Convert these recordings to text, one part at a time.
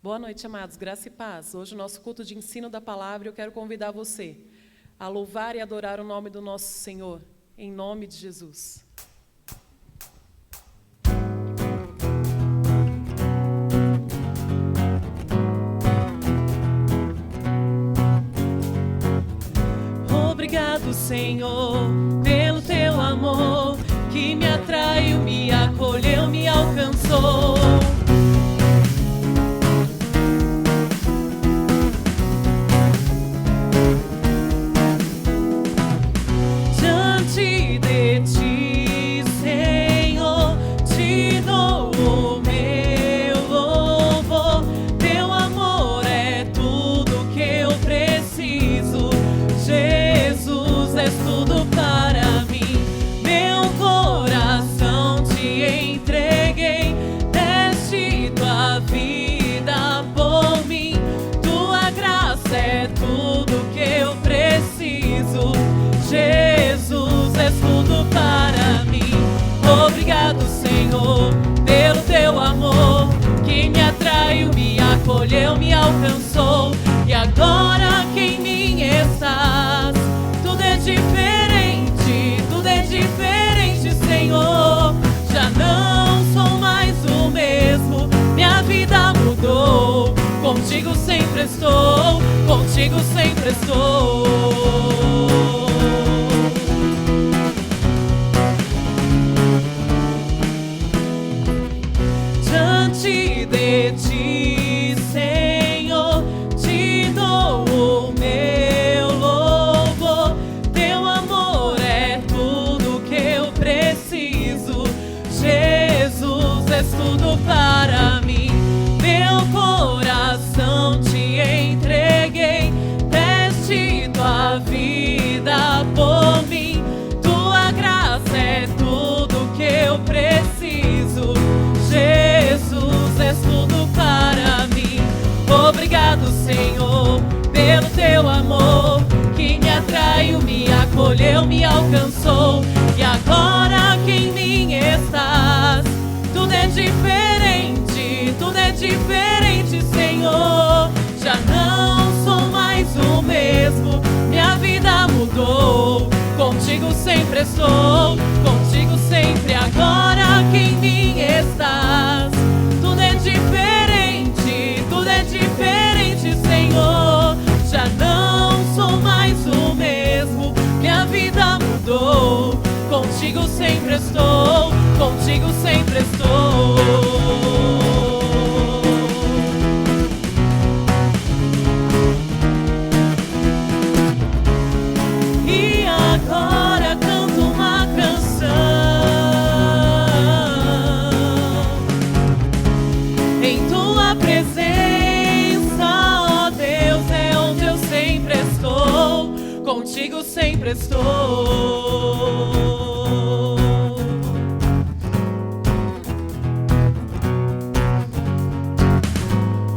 Boa noite, amados. Graça e paz. Hoje, o nosso culto de ensino da palavra, eu quero convidar você a louvar e adorar o nome do nosso Senhor, em nome de Jesus. Obrigado, Senhor, pelo teu amor, que me atraiu, me acolheu, me alcançou. Diante de ti, Senhor, te dou o meu louvor. Teu amor é tudo que eu preciso. Jesus, és tudo para mim. Meu coração te entreguei, deste tua vida por mim. Tua graça é tudo que eu preciso. Jesus, és tudo para mim. Obrigado, Senhor, pelo teu amor, que me atraiu, me acolheu, me alcançou. E agora que em mim estás, tudo é diferente, Senhor. Já não sou mais o mesmo, minha vida mudou. Contigo sempre estou, contigo sempre estou. Diante de ti, Senhor, te dou o meu louvor. Teu amor é tudo que eu preciso. Jesus, és tudo para mim. Meu coração te entreguei, deste tua vida por mim. Tua graça é tudo que eu preciso. Jesus, és tudo para mim. Obrigado, Senhor, pelo teu amor, que me atraiu, me acolheu, me alcançou. E agora que em mim estás, tudo é diferente, Senhor. Já não sou mais o mesmo, minha vida mudou. Contigo sempre estou, contigo sempre. Agora que em mim estás, tudo é diferente, Senhor. Já não sou mais o mesmo, minha vida mudou. Contigo sempre estou, contigo sempre estou. E agora canto uma canção em tua presença, ó Deus, é onde eu sempre estou. Contigo sempre estou.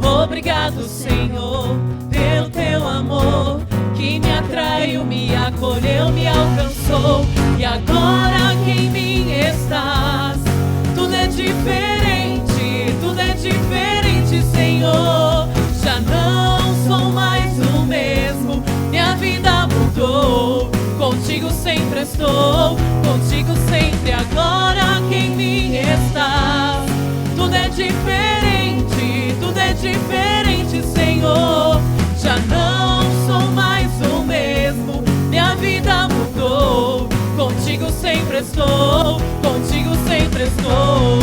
Obrigado, Senhor, pelo teu amor, que me atraiu, me acolheu, me alcançou. E agora que em mim estás, tudo é diferente, Senhor. Já não sou mais o mesmo, minha vida mudou. Contigo sempre estou, contigo sempre. Agora que em mim estás, tudo é diferente, Senhor. Já não sou mais o mesmo, minha vida mudou. Contigo sempre estou, contigo sempre estou.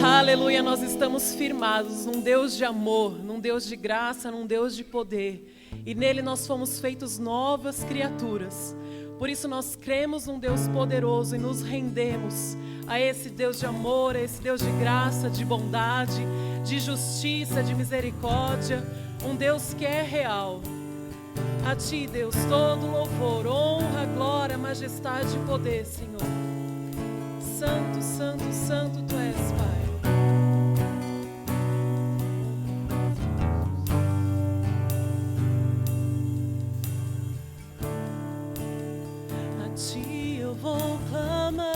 Aleluia, nós estamos firmados num Deus de amor, num Deus de graça, num Deus de poder. E nele nós fomos feitos novas criaturas. Por isso nós cremos num Deus poderoso e nos rendemos a esse Deus de amor, a esse Deus de graça, de bondade, de justiça, de misericórdia. Um Deus que é real. A ti, Deus, todo louvor, honra, glória, majestade e poder, Senhor. Santo, santo, santo tu és, Pai. A ti eu vou clamar.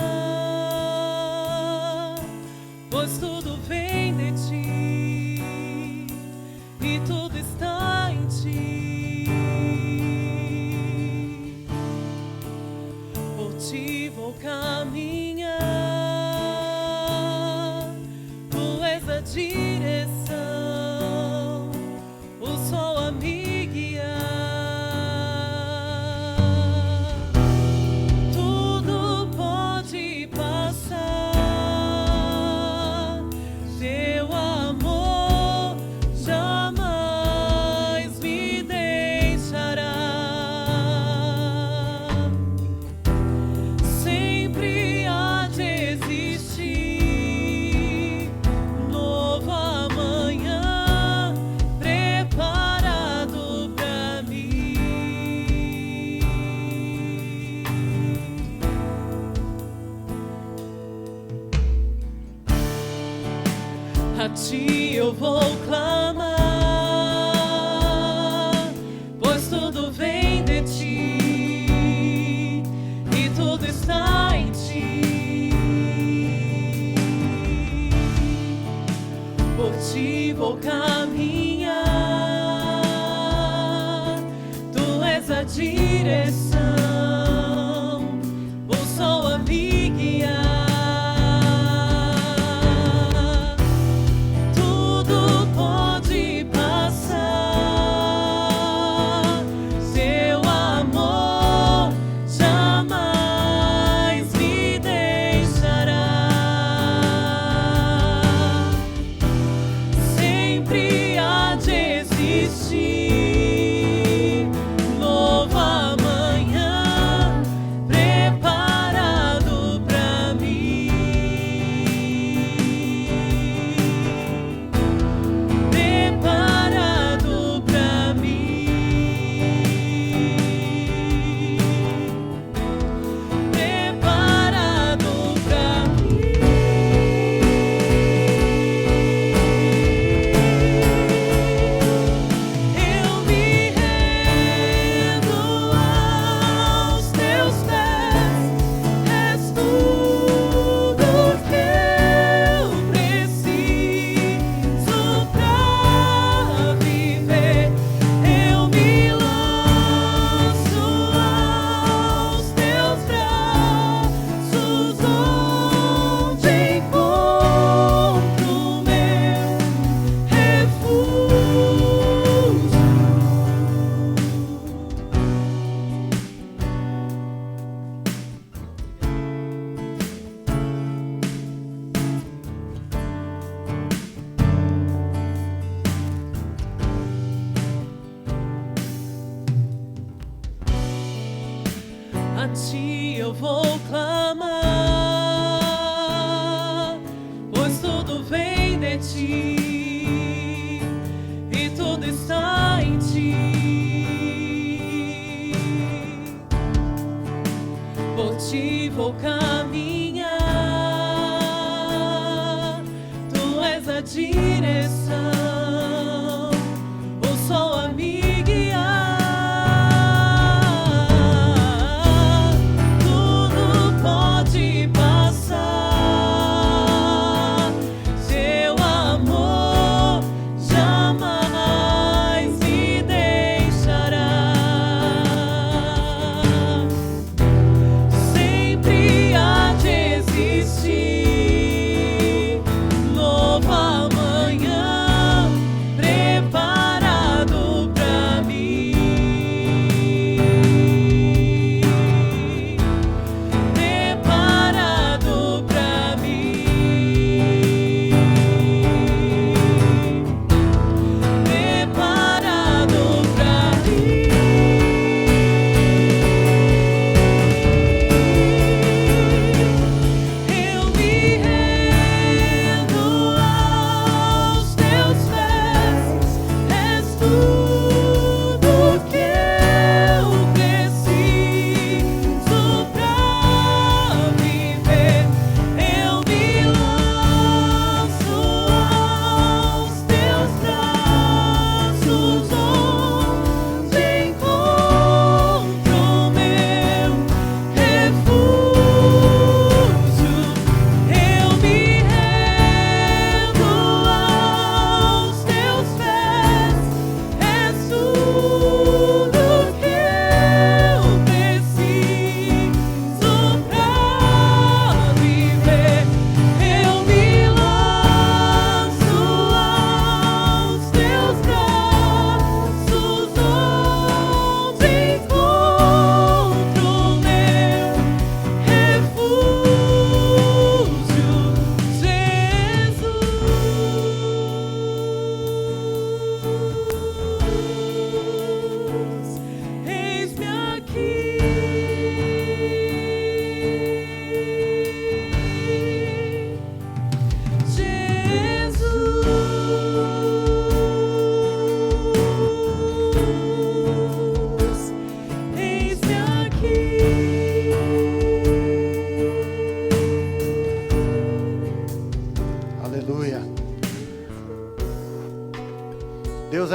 ti vou caminhar, tu és a direção, o sol a me guiar. Tudo pode passar, teu amor jamais me deixará. Sempre há de existir novo amanhã preparado pra mim. A ti eu vou clamar, pois tudo vem de ti e tudo está em ti. Por ti vou caminhar, tu és a direção, o sol a me guiar. Tudo pode passar, teu amor jamais me deixará. Sempre há de existir novo amanhã preparado pra mim. Preparado pra mim. Preparado pra mim. Eu me rendo aos teus pés, és tudo que eu preciso pra viver. Eu me lanço aos teus braços, onde encontro meu refúgio. A ti eu vou clamar, pois tudo vem de ti e tudo está em ti. Por ti vou caminhar, tu és a direção, o sol a me guiar. Tudo pode passar, teu amor jamais me deixará. Sempre há de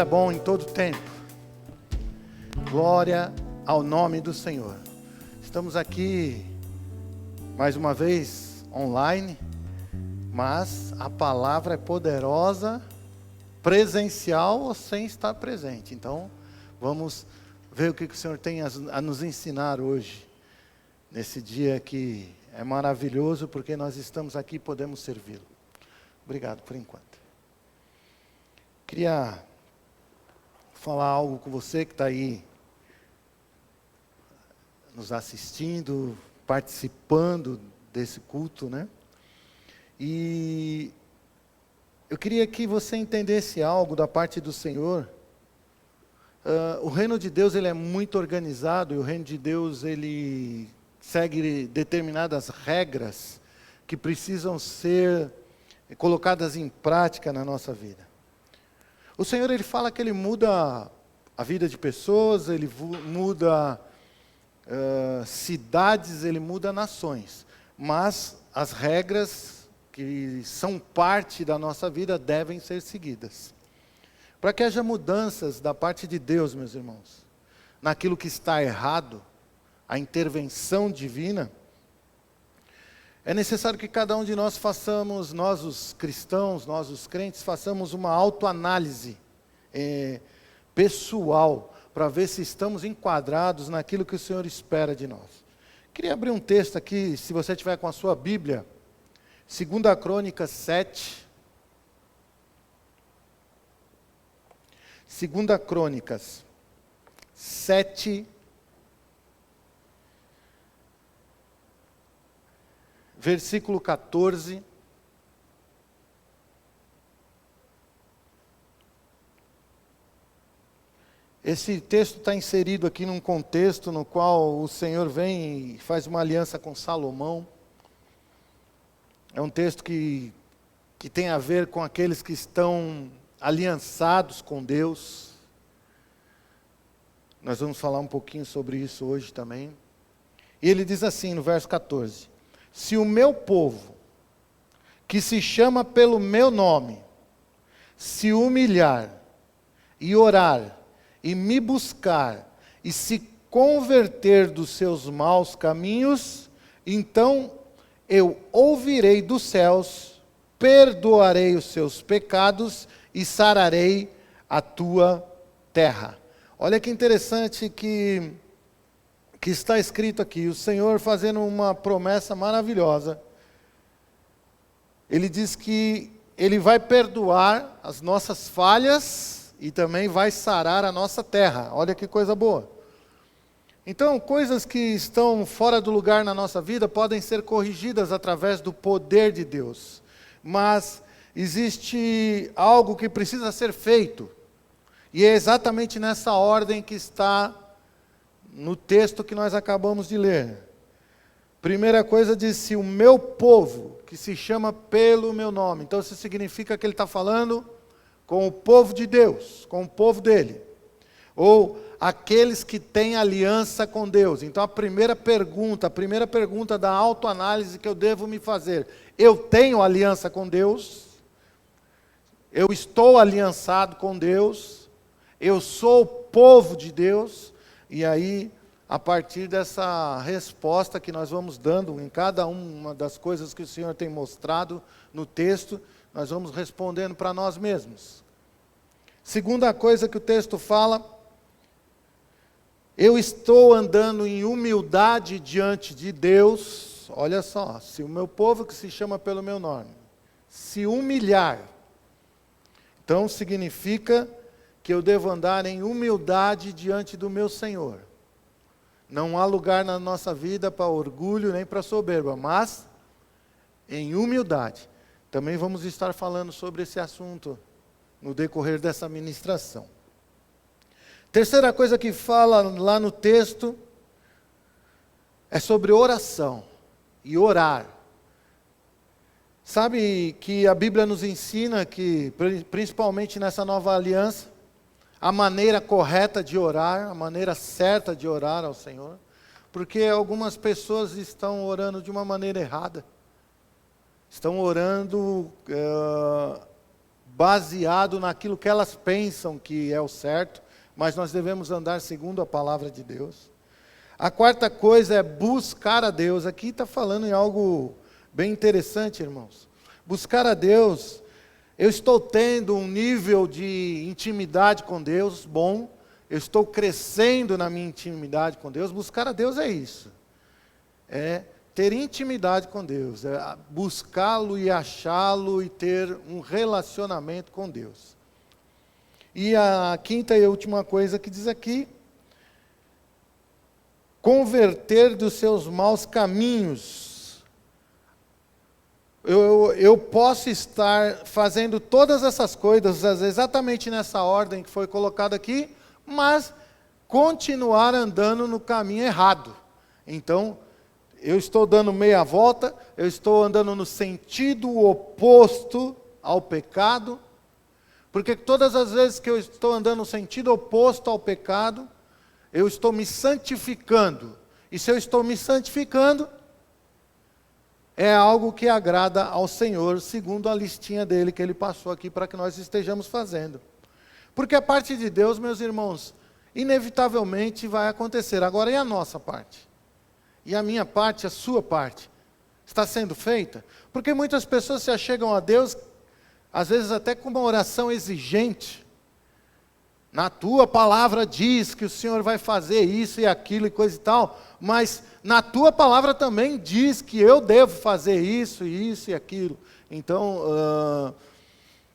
bom em todo tempo. Glória ao nome do Senhor. Estamos aqui mais uma vez online, mas a palavra é poderosa, presencial ou sem estar presente. Então, vamos ver o que o Senhor tem a nos ensinar hoje, nesse dia que é maravilhoso, porque nós estamos aqui e podemos servi-lo. Obrigado por enquanto. Queria falar algo com você que está aí nos assistindo, participando desse culto, né? E eu queria que você entendesse algo da parte do Senhor. O reino de Deus, ele é muito organizado, e o reino de Deus, ele segue determinadas regras que precisam ser colocadas em prática na nossa vida. O Senhor, ele fala que ele muda a vida de pessoas, ele muda cidades, ele muda nações. Mas as regras que são parte da nossa vida devem ser seguidas. Para que haja mudanças da parte de Deus, meus irmãos, naquilo que está errado, a intervenção divina, é necessário que cada um de nós façamos, nós os cristãos, nós os crentes, façamos uma autoanálise pessoal, para ver se estamos enquadrados naquilo que o Senhor espera de nós. Queria abrir um texto aqui, se você tiver com a sua Bíblia, 2 Crônicas 7. 2 Crônicas 7, versículo 14. Esse texto está inserido aqui num contexto no qual o Senhor vem e faz uma aliança com Salomão. É um texto que tem a ver com aqueles que estão aliançados com Deus. Nós vamos falar um pouquinho sobre isso hoje também. E ele diz assim no verso 14: se o meu povo, que se chama pelo meu nome, se humilhar e orar e me buscar e se converter dos seus maus caminhos, então eu ouvirei dos céus, perdoarei os seus pecados e sararei a tua terra. Olha que interessante que está escrito aqui, o Senhor fazendo uma promessa maravilhosa. Ele diz que Ele vai perdoar as nossas falhas e também vai sarar a nossa terra. Olha que coisa boa. Então, coisas que estão fora do lugar na nossa vida podem ser corrigidas através do poder de Deus. Mas existe algo que precisa ser feito. E é exatamente nessa ordem que está no texto que nós acabamos de ler. Primeira coisa diz: se o meu povo, que se chama pelo meu nome. Então isso significa que ele está falando com o povo de Deus, com o povo dele. Ou aqueles que têm aliança com Deus. Então a primeira pergunta da autoanálise que eu devo me fazer: eu tenho aliança com Deus? Eu estou aliançado com Deus? Eu sou o povo de Deus? E aí, a partir dessa resposta que nós vamos dando em cada uma das coisas que o Senhor tem mostrado no texto, nós vamos respondendo para nós mesmos. Segunda coisa que o texto fala: eu estou andando em humildade diante de Deus. Olha só, se o meu povo, que se chama pelo meu nome, se humilhar, então significa que eu devo andar em humildade diante do meu Senhor. Não há lugar na nossa vida para orgulho nem para soberba, mas em humildade. Também vamos estar falando sobre esse assunto no decorrer dessa ministração. Terceira coisa que fala lá no texto é sobre oração e orar. Sabe que a Bíblia nos ensina que, principalmente nessa nova aliança, a maneira correta de orar, a maneira certa de orar ao Senhor, porque algumas pessoas estão orando de uma maneira errada. Estão orando baseado naquilo que elas pensam que é o certo, mas nós devemos andar segundo a palavra de Deus. A quarta coisa é buscar a Deus. Aqui está falando em algo bem interessante, irmãos. Buscar a Deus, eu estou tendo um nível de intimidade com Deus bom, eu estou crescendo na minha intimidade com Deus. Buscar a Deus é isso, é ter intimidade com Deus, é buscá-lo e achá-lo e ter um relacionamento com Deus. E a quinta e última coisa que diz aqui, converter dos seus maus caminhos. Eu posso estar fazendo todas essas coisas exatamente nessa ordem que foi colocada aqui, mas continuar andando no caminho errado. Então, eu estou dando meia volta, eu estou andando no sentido oposto ao pecado, porque todas as vezes que eu estou andando no sentido oposto ao pecado, eu estou me santificando. E se eu estou me santificando, é algo que agrada ao Senhor, segundo a listinha dele que ele passou aqui para que nós estejamos fazendo. Porque a parte de Deus, meus irmãos, inevitavelmente vai acontecer. Agora, e a nossa parte? E a minha parte, a sua parte? Está sendo feita? Porque muitas pessoas se achegam a Deus, às vezes até com uma oração exigente. Na tua palavra diz que o Senhor vai fazer isso e aquilo e coisa e tal, mas na tua palavra também diz que eu devo fazer isso e aquilo. Então,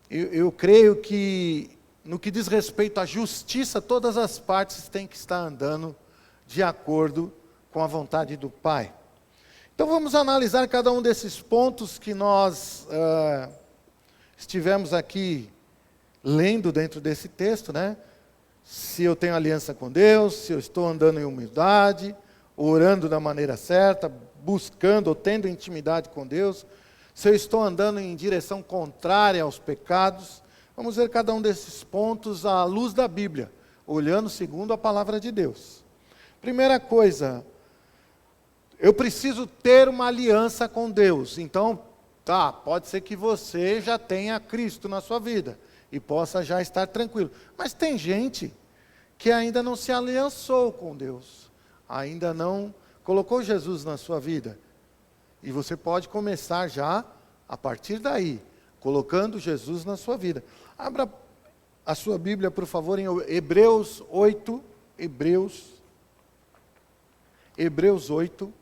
eu creio que no que diz respeito à justiça, todas as partes têm que estar andando de acordo com a vontade do Pai. Então vamos analisar cada um desses pontos que nós estivemos aqui lendo dentro desse texto, né? Se eu tenho aliança com Deus, se eu estou andando em humildade, orando da maneira certa, buscando ou tendo intimidade com Deus, se eu estou andando em direção contrária aos pecados. Vamos ver cada um desses pontos à luz da Bíblia, olhando segundo a palavra de Deus. Primeira coisa, eu preciso ter uma aliança com Deus. Então, pode ser que você já tenha Cristo na sua vida e possa já estar tranquilo. Mas tem gente que ainda não se aliançou com Deus, ainda não colocou Jesus na sua vida. E você pode começar já, a partir daí, colocando Jesus na sua vida. Abra a sua Bíblia, por favor, em Hebreus 8. Hebreus 8.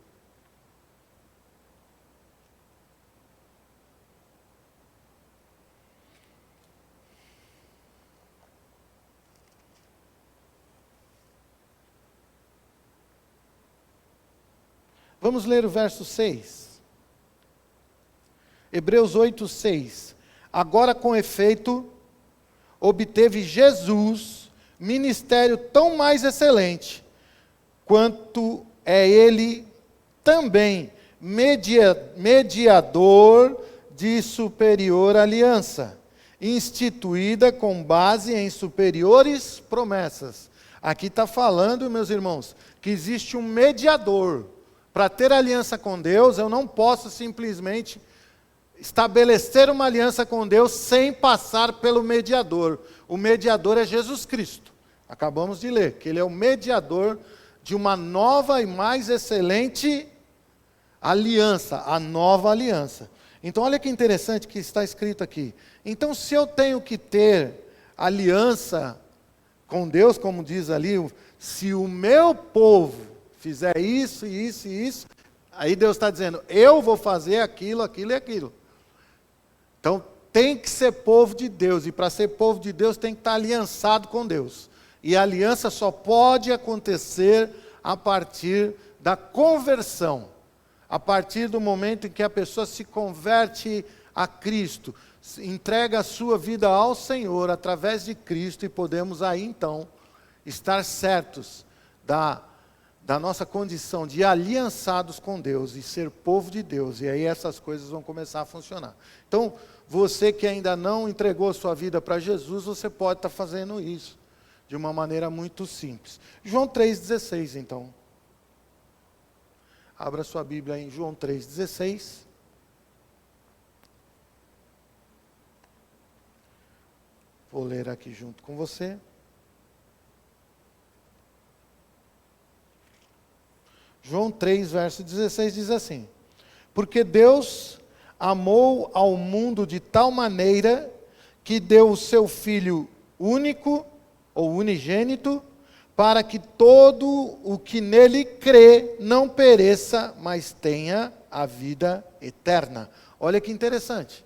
Vamos ler o verso 6. Hebreus 8, 6. Agora, com efeito, obteve Jesus ministério tão mais excelente, quanto é ele também mediador de superior aliança, instituída com base em superiores promessas. Aqui está falando, meus irmãos, que existe um mediador. Para ter aliança com Deus, eu não posso simplesmente estabelecer uma aliança com Deus sem passar pelo mediador. O mediador é Jesus Cristo. Acabamos de ler que ele é o mediador de uma nova e mais excelente aliança, a nova aliança. Então olha que interessante que está escrito aqui. Então se eu tenho que ter aliança com Deus, como diz ali, se o meu povo fizer isso, isso e isso, aí Deus está dizendo, eu vou fazer aquilo, aquilo e aquilo. Então, tem que ser povo de Deus, e para ser povo de Deus tem que estar aliançado com Deus. E a aliança só pode acontecer a partir da conversão, a partir do momento em que a pessoa se converte a Cristo, entrega a sua vida ao Senhor através de Cristo, e podemos aí então estar certos da nossa condição de aliançados com Deus e ser povo de Deus, e aí essas coisas vão começar a funcionar. Então, você que ainda não entregou sua vida para Jesus, você pode estar fazendo isso de uma maneira muito simples. João 3,16 então. Abra sua Bíblia em João 3,16. Vou ler aqui junto com você. João 3, verso 16 diz assim: porque Deus amou ao mundo de tal maneira que deu o seu Filho único, ou unigênito, para que todo o que nele crê não pereça, mas tenha a vida eterna. Olha que interessante.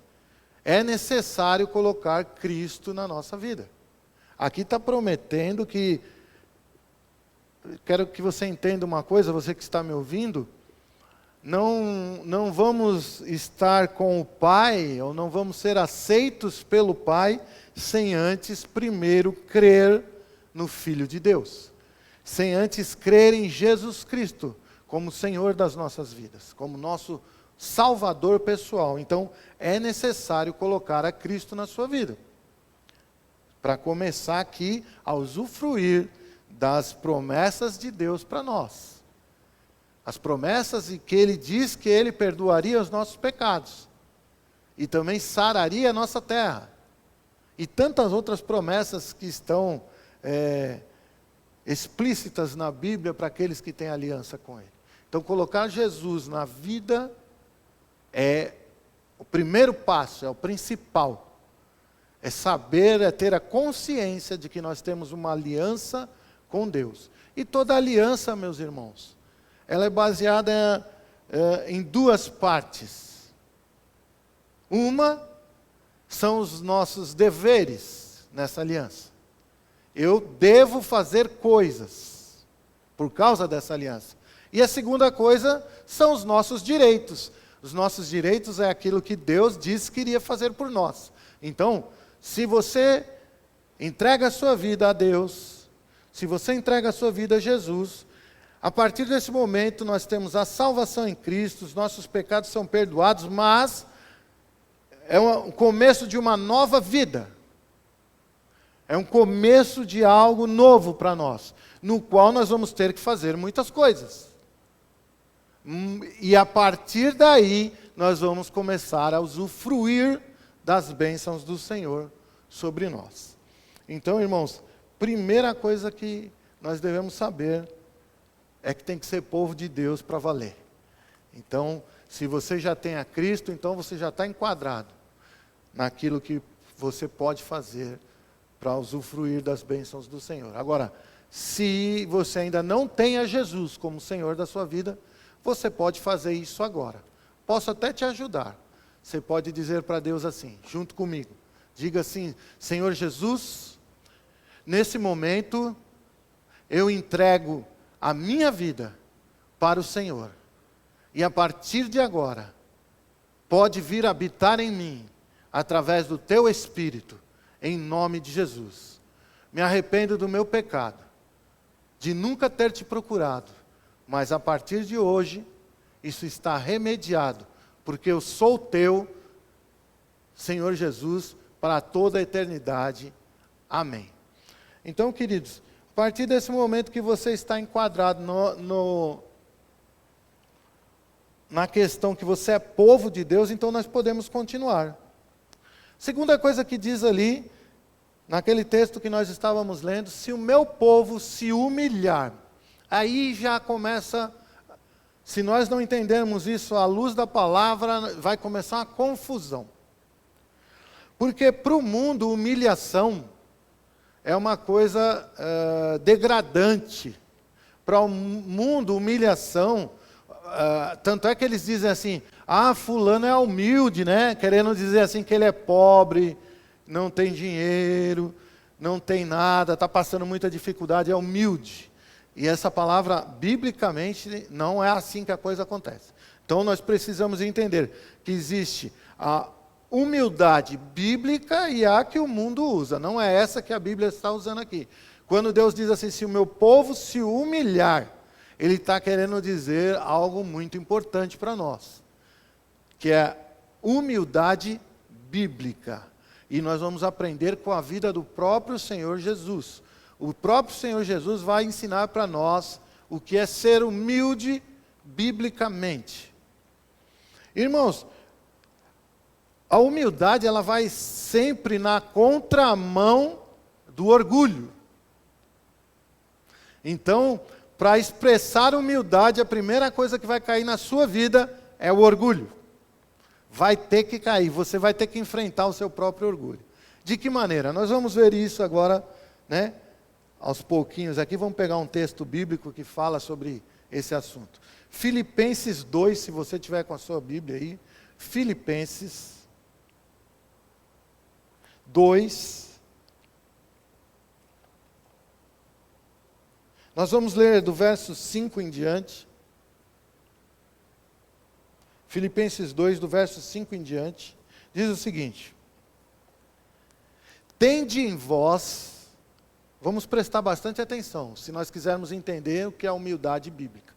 É necessário colocar Cristo na nossa vida. Aqui está prometendo que, quero que você entenda uma coisa, você que está me ouvindo, não vamos estar com o Pai, ou não vamos ser aceitos pelo Pai, sem antes primeiro crer no Filho de Deus. Sem antes crer em Jesus Cristo, como Senhor das nossas vidas, como nosso Salvador pessoal. Então, é necessário colocar a Cristo na sua vida, para começar aqui a usufruir das promessas de Deus para nós. As promessas em que Ele diz que Ele perdoaria os nossos pecados, e também sararia a nossa terra, e tantas outras promessas que estão explícitas na Bíblia para aqueles que têm aliança com Ele. Então, colocar Jesus na vida é o primeiro passo, é o principal. É saber, é ter a consciência de que nós temos uma aliança com Deus. E toda aliança, meus irmãos, ela é baseada em duas partes. Uma são os nossos deveres nessa aliança. Eu devo fazer coisas por causa dessa aliança. E a segunda coisa são os nossos direitos. Os nossos direitos é aquilo que Deus disse que iria fazer por nós. Então, se você entrega a sua vida a Deus, se você entrega a sua vida a Jesus, a partir desse momento nós temos a salvação em Cristo, os nossos pecados são perdoados, mas é o começo de uma nova vida. É um começo de algo novo para nós, no qual nós vamos ter que fazer muitas coisas. E a partir daí, nós vamos começar a usufruir das bênçãos do Senhor sobre nós. Então, irmãos, primeira coisa que nós devemos saber é que tem que ser povo de Deus para valer. Então, se você já tem a Cristo, então você já está enquadrado naquilo que você pode fazer para usufruir das bênçãos do Senhor. Agora, se você ainda não tem a Jesus como Senhor da sua vida, você pode fazer isso agora. Posso até te ajudar. Você pode dizer para Deus assim, junto comigo. Diga assim: Senhor Jesus, nesse momento, eu entrego a minha vida para o Senhor. E a partir de agora, pode vir habitar em mim, através do teu Espírito, em nome de Jesus. Me arrependo do meu pecado, de nunca ter te procurado, mas a partir de hoje, isso está remediado, porque eu sou teu, Senhor Jesus, para toda a eternidade. Amém. Então, queridos, a partir desse momento que você está enquadrado na questão que você é povo de Deus, então nós podemos continuar. Segunda coisa que diz ali, naquele texto que nós estávamos lendo: se o meu povo se humilhar. Aí já começa, se nós não entendermos isso à luz da palavra, vai começar uma confusão. Porque para o mundo, humilhação é uma coisa degradante. Para o mundo, humilhação, tanto é que eles dizem assim: fulano é humilde, né? Querendo dizer assim que ele é pobre, não tem dinheiro, não tem nada, está passando muita dificuldade, é humilde. E essa palavra, biblicamente, não é assim que a coisa acontece. Então nós precisamos entender que existe a humildade bíblica e a que o mundo usa. Não é essa que a Bíblia está usando aqui. Quando Deus diz assim: se o meu povo se humilhar, Ele está querendo dizer algo muito importante para nós, que é humildade bíblica. E nós vamos aprender com a vida do próprio Senhor Jesus. O próprio Senhor Jesus vai ensinar para nós o que é ser humilde biblicamente. Irmãos, A humildade, ela vai sempre na contramão do orgulho. Então, para expressar humildade, a primeira coisa que vai cair na sua vida é o orgulho. Vai ter que cair, você vai ter que enfrentar o seu próprio orgulho. De que maneira? Nós vamos ver isso agora, né? Aos pouquinhos aqui, vamos pegar um texto bíblico que fala sobre esse assunto. Filipenses 2, se você tiver com a sua Bíblia aí, Filipenses 2. Nós vamos ler do verso 5 em diante. Filipenses 2, do verso 5 em diante, diz o seguinte: tende em vós, vamos prestar bastante atenção, se nós quisermos entender o que é a humildade bíblica.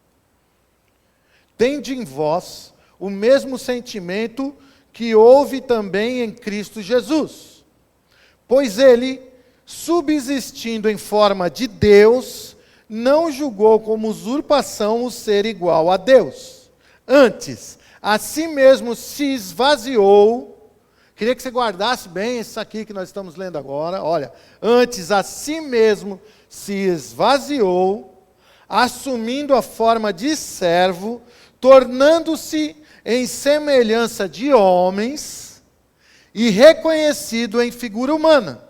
Tende em vós o mesmo sentimento que houve também em Cristo Jesus. Pois ele, subsistindo em forma de Deus, não julgou como usurpação o ser igual a Deus. Antes, a si mesmo se esvaziou. Queria que você guardasse bem isso aqui que nós estamos lendo agora. Olha, antes a si mesmo se esvaziou, assumindo a forma de servo, tornando-se em semelhança de homens e reconhecido em figura humana.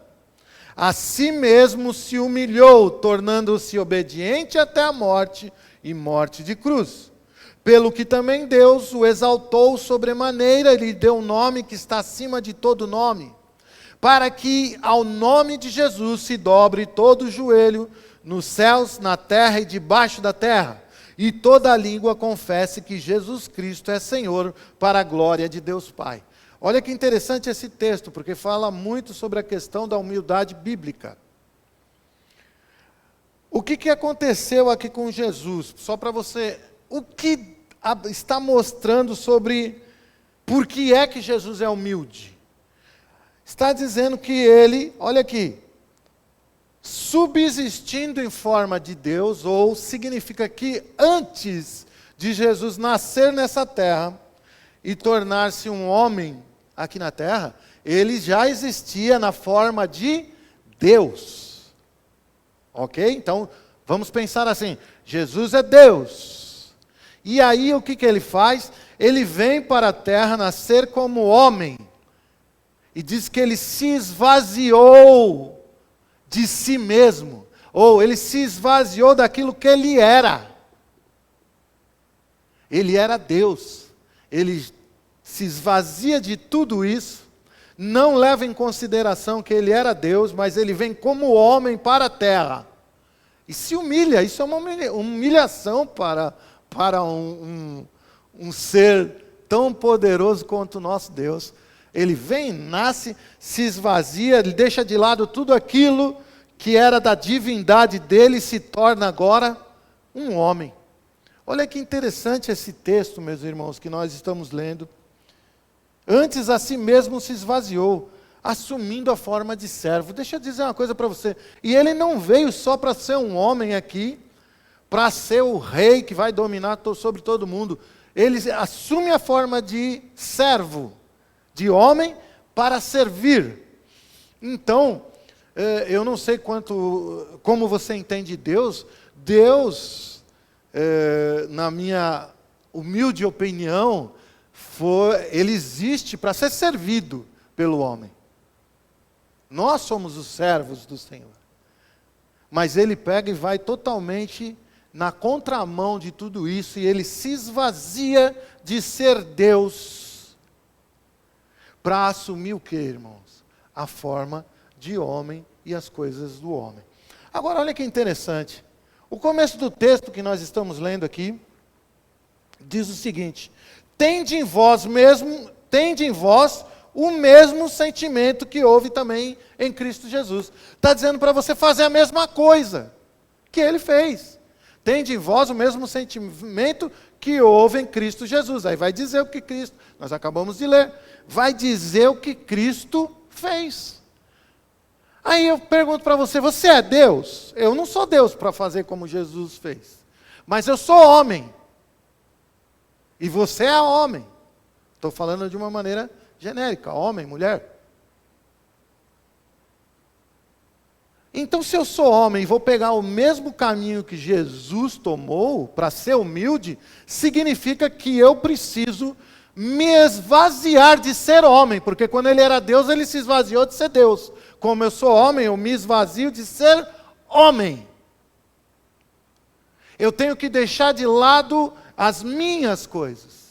A si mesmo se humilhou, tornando-se obediente até a morte e morte de cruz. Pelo que também Deus o exaltou sobremaneira, lhe deu um nome que está acima de todo nome, para que ao nome de Jesus se dobre todo o joelho, nos céus, na terra e debaixo da terra, e toda a língua confesse que Jesus Cristo é Senhor, para a glória de Deus Pai. Olha que interessante esse texto, porque fala muito sobre a questão da humildade bíblica. O que aconteceu aqui com Jesus? Só para você... O que está mostrando sobre por que é que Jesus é humilde? Está dizendo que ele, olha aqui, subsistindo em forma de Deus, ou significa que antes de Jesus nascer nessa terra e tornar-se um homem aqui na terra, ele já existia na forma de Deus. Ok? Então, vamos pensar assim, Jesus é Deus. E aí o que ele faz? Ele vem para a terra nascer como homem. E diz que ele se esvaziou de si mesmo. Ou ele se esvaziou daquilo que ele era. Ele era Deus. Ele se esvazia de tudo isso. Não leva em consideração que ele era Deus, mas ele vem como homem para a terra. E se humilha. Isso é uma humilhação para um ser tão poderoso quanto o nosso Deus. Ele vem, nasce, se esvazia, ele deixa de lado tudo aquilo que era da divindade dele e se torna agora um homem. Olha que interessante esse texto, meus irmãos, que nós estamos lendo. Antes a si mesmo se esvaziou, assumindo a forma de servo. Deixa eu dizer uma coisa para você. E ele não veio só para ser um homem aqui, para ser o rei que vai dominar sobre todo mundo. Ele assume a forma de servo, de homem, para servir. Então, eu não sei como você entende Deus. Deus, na minha humilde opinião, ele existe para ser servido pelo homem. Nós somos os servos do Senhor. Mas ele pega e vai totalmente na contramão de tudo isso, e ele se esvazia de ser Deus para assumir o que, irmãos? A forma de homem e as coisas do homem. Agora, olha que interessante. O começo do texto que nós estamos lendo aqui diz o seguinte: tende em vós o mesmo sentimento que houve também em Cristo Jesus. Está dizendo para você fazer a mesma coisa que ele fez. Tende em vós o mesmo sentimento que houve em Cristo Jesus. Aí vai dizer o que Cristo, nós acabamos de ler, vai dizer o que Cristo fez. Aí eu pergunto para você, você é Deus? Eu não sou Deus para fazer como Jesus fez. Mas eu sou homem. E você é homem. Estou falando de uma maneira genérica, homem, mulher. Então, se eu sou homem e vou pegar o mesmo caminho que Jesus tomou para ser humilde, significa que eu preciso me esvaziar de ser homem, porque quando ele era Deus, ele se esvaziou de ser Deus. Como eu sou homem, eu me esvazio de ser homem. Eu tenho que deixar de lado as minhas coisas.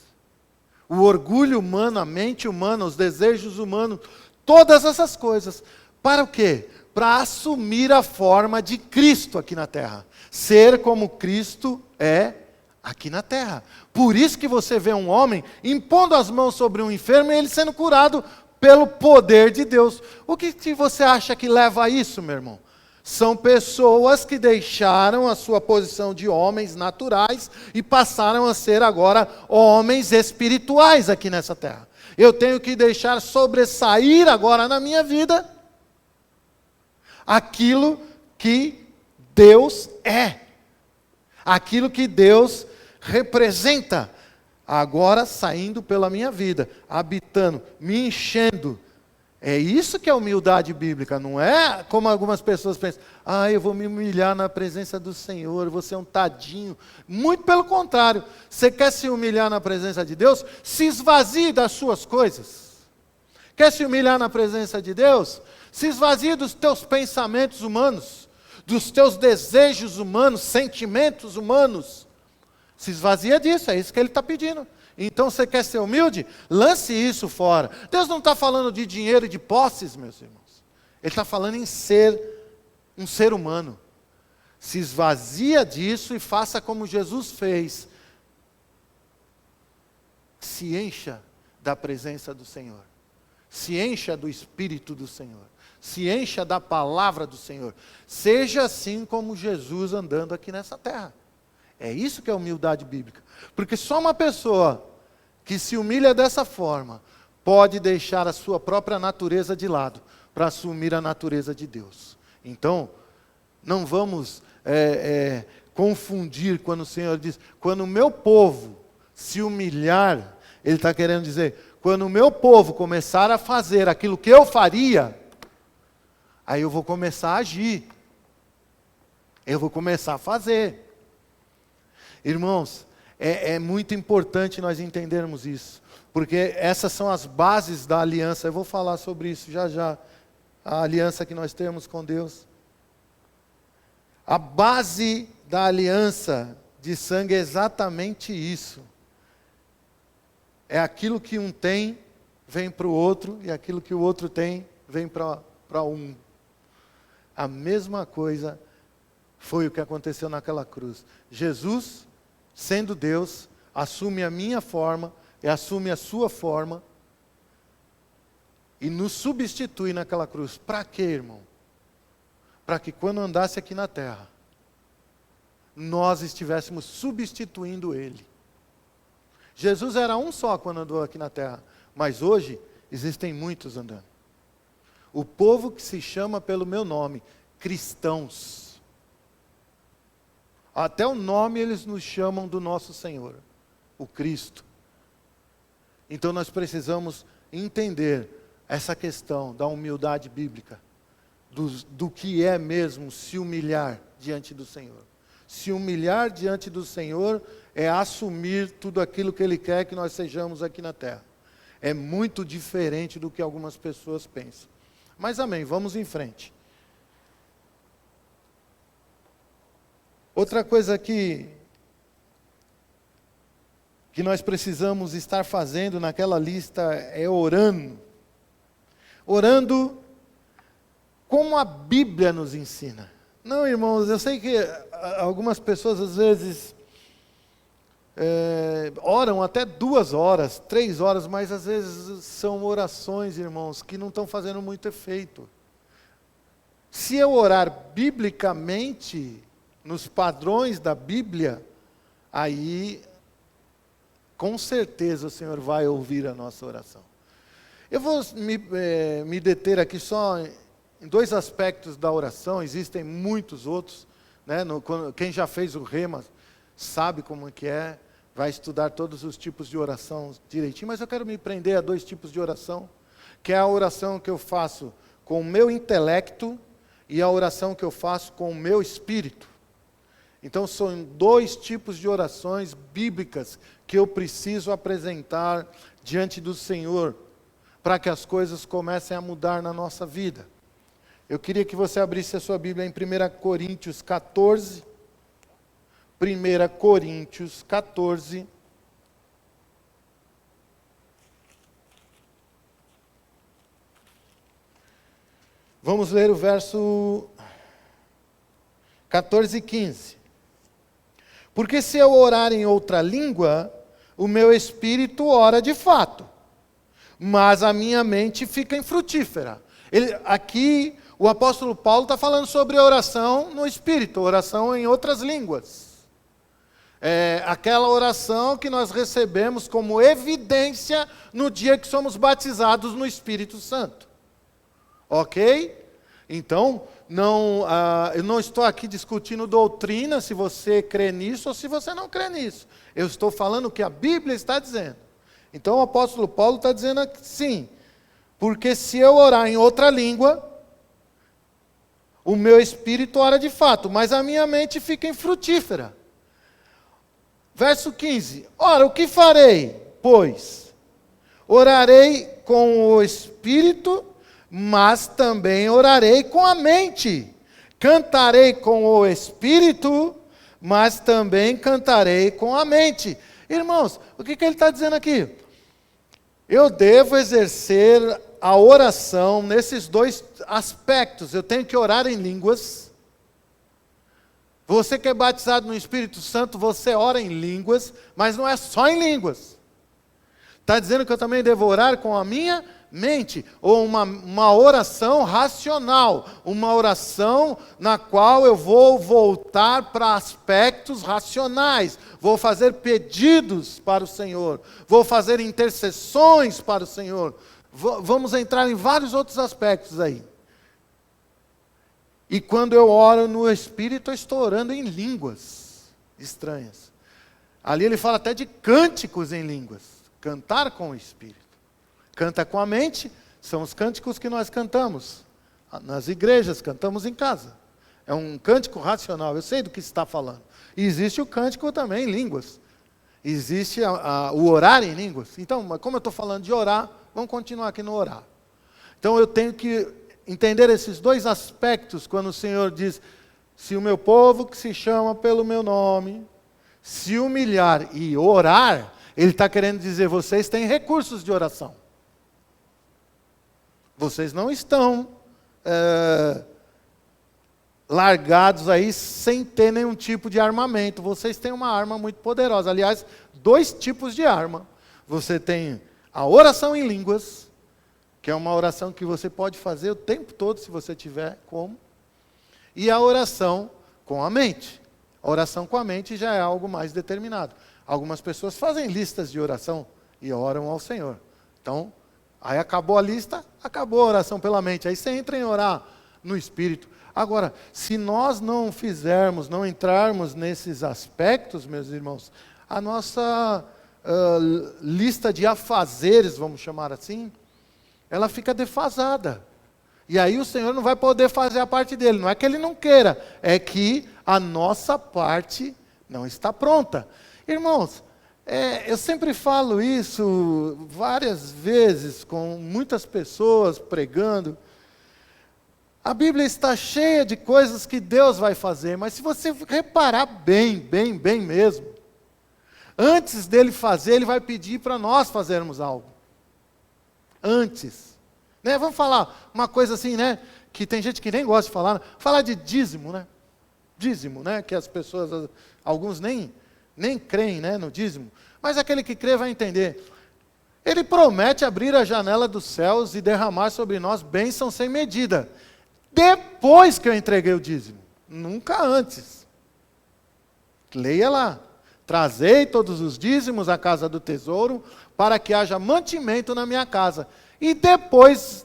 O orgulho humano, a mente humana, os desejos humanos, todas essas coisas. Para o quê? Para assumir a forma de Cristo aqui na terra. Ser como Cristo é aqui na terra. Por isso que você vê um homem impondo as mãos sobre um enfermo e ele sendo curado pelo poder de Deus. O que você acha que leva a isso, meu irmão? São pessoas que deixaram a sua posição de homens naturais e passaram a ser agora homens espirituais aqui nessa terra. Eu tenho que deixar sobressair agora na minha vida aquilo que Deus é, aquilo que Deus representa, agora saindo pela minha vida, habitando, me enchendo. É isso que é humildade bíblica, não é como algumas pessoas pensam, eu vou me humilhar na presença do Senhor, vou ser um tadinho. Muito pelo contrário, você quer se humilhar na presença de Deus? Se esvazie das suas coisas. Quer se humilhar na presença de Deus? Se esvazie dos teus pensamentos humanos, dos teus desejos humanos, sentimentos humanos. Se esvazia disso, é isso que ele está pedindo. Então você quer ser humilde? Lance isso fora. Deus não está falando de dinheiro e de posses, meus irmãos. Ele está falando em ser um ser humano. Se esvazia disso e faça como Jesus fez. Se encha da presença do Senhor. Se encha do Espírito do Senhor. Se encha da palavra do Senhor. Seja assim como Jesus andando aqui nessa terra. É isso que é humildade bíblica. Porque só uma pessoa que se humilha dessa forma pode deixar a sua própria natureza de lado para assumir a natureza de Deus. Então, não vamos confundir quando o Senhor diz, quando o meu povo se humilhar, Ele está querendo dizer, quando o meu povo começar a fazer aquilo que eu faria, aí eu vou começar a agir. Eu vou começar a fazer. Irmãos, é muito importante nós entendermos isso. Porque essas são as bases da aliança. Eu vou falar sobre isso já já. A aliança que nós temos com Deus. A base da aliança de sangue é exatamente isso. É aquilo que um tem, vem para o outro. E aquilo que o outro tem, vem para um. A mesma coisa foi o que aconteceu naquela cruz. Jesus, sendo Deus, assume a minha forma e assume a sua forma e nos substitui naquela cruz. Para quê, irmão? Para que quando andasse aqui na terra, nós estivéssemos substituindo Ele. Jesus era um só quando andou aqui na terra, mas hoje existem muitos andando. O povo que se chama pelo meu nome, cristãos. Até o nome eles nos chamam do nosso Senhor, o Cristo. Então nós precisamos entender essa questão da humildade bíblica, do que é mesmo se humilhar diante do Senhor. Se humilhar diante do Senhor é assumir tudo aquilo que Ele quer que nós sejamos aqui na terra. É muito diferente do que algumas pessoas pensam. Mas amém, vamos em frente. Outra coisa que nós precisamos estar fazendo naquela lista é orando. Orando como a Bíblia nos ensina. Não, irmãos, eu sei que algumas pessoas às vezes oram até 2 horas, 3 horas, mas às vezes são orações, irmãos, que não estão fazendo muito efeito. Se eu orar biblicamente, nos padrões da Bíblia, aí, com certeza o Senhor vai ouvir a nossa oração. Eu vou me deter aqui só em 2 aspectos da oração, existem muitos outros, né? Quem já fez o rema sabe como que é. vai estudar todos os tipos de oração direitinho, mas eu quero me prender a 2 tipos de oração, que é a oração que eu faço com o meu intelecto e a oração que eu faço com o meu espírito. Então são 2 tipos de orações bíblicas que eu preciso apresentar diante do Senhor, para que as coisas comecem a mudar na nossa vida. Eu queria que você abrisse a sua Bíblia em 1 Coríntios 14. 1 Coríntios 14. Vamos ler o verso 14 e 15. Porque se eu orar em outra língua, o meu espírito ora de fato, mas a minha mente fica infrutífera. Aqui o apóstolo Paulo está falando sobre oração no espírito, oração em outras línguas. É aquela oração que nós recebemos como evidência no dia que somos batizados no Espírito Santo. Ok? Então, eu não estou aqui discutindo doutrina, se você crê nisso ou se você não crê nisso. Eu estou falando o que a Bíblia está dizendo. Então o apóstolo Paulo está dizendo assim, porque se eu orar em outra língua, o meu espírito ora de fato, mas a minha mente fica infrutífera. Verso 15, ora, o que farei? Pois, orarei com o espírito, mas também orarei com a mente. Cantarei com o espírito, mas também cantarei com a mente. Irmãos, o que ele está dizendo aqui? Eu devo exercer a oração nesses 2 aspectos. Eu tenho que orar em línguas. Você que é batizado no Espírito Santo, você ora em línguas, mas não é só em línguas. Está dizendo que eu também devo orar com a minha mente, ou uma oração racional, uma oração na qual eu vou voltar para aspectos racionais, vou fazer pedidos para o Senhor, vou fazer intercessões para o Senhor, vamos entrar em vários outros aspectos aí. E quando eu oro no Espírito, eu estou orando em línguas estranhas. Ali ele fala até de cânticos em línguas, cantar com o Espírito. Canta com a mente, são os cânticos que nós cantamos nas igrejas, cantamos em casa. É um cântico racional, eu sei do que está falando. E existe o cântico também em línguas. Existe o orar em línguas. Então, como eu estou falando de orar, vamos continuar aqui no orar. Então eu tenho que entender esses 2 aspectos, quando o Senhor diz, se o meu povo que se chama pelo meu nome, se humilhar e orar, Ele está querendo dizer, vocês têm recursos de oração. Vocês não estão largados aí sem ter nenhum tipo de armamento. Vocês têm uma arma muito poderosa. Aliás, 2 tipos de arma. Você tem a oração em línguas, que é uma oração que você pode fazer o tempo todo, se você tiver como. E a oração com a mente. A oração com a mente já é algo mais determinado. Algumas pessoas fazem listas de oração e oram ao Senhor. Então, aí acabou a lista, acabou a oração pela mente. Aí você entra em orar no Espírito. Agora, se nós não fizermos, não entrarmos nesses aspectos, meus irmãos, a nossa lista de afazeres, vamos chamar assim, ela fica defasada. E aí o Senhor não vai poder fazer a parte dele. Não é que Ele não queira, é que a nossa parte não está pronta. Irmãos, eu sempre falo isso várias vezes com muitas pessoas pregando. A Bíblia está cheia de coisas que Deus vai fazer, mas se você reparar bem mesmo, antes dele fazer, Ele vai pedir para nós fazermos algo. Antes. Né? Vamos falar uma coisa assim, né? Que tem gente que nem gosta de falar. Né? Falar de dízimo, né? Dízimo, né? Que as pessoas, alguns nem creem, né, no dízimo. Mas aquele que crê vai entender. Ele promete abrir a janela dos céus e derramar sobre nós bênção sem medida. Depois que eu entreguei o dízimo. Nunca antes. Leia lá. Trazei todos os dízimos à casa do tesouro, para que haja mantimento na minha casa. E depois,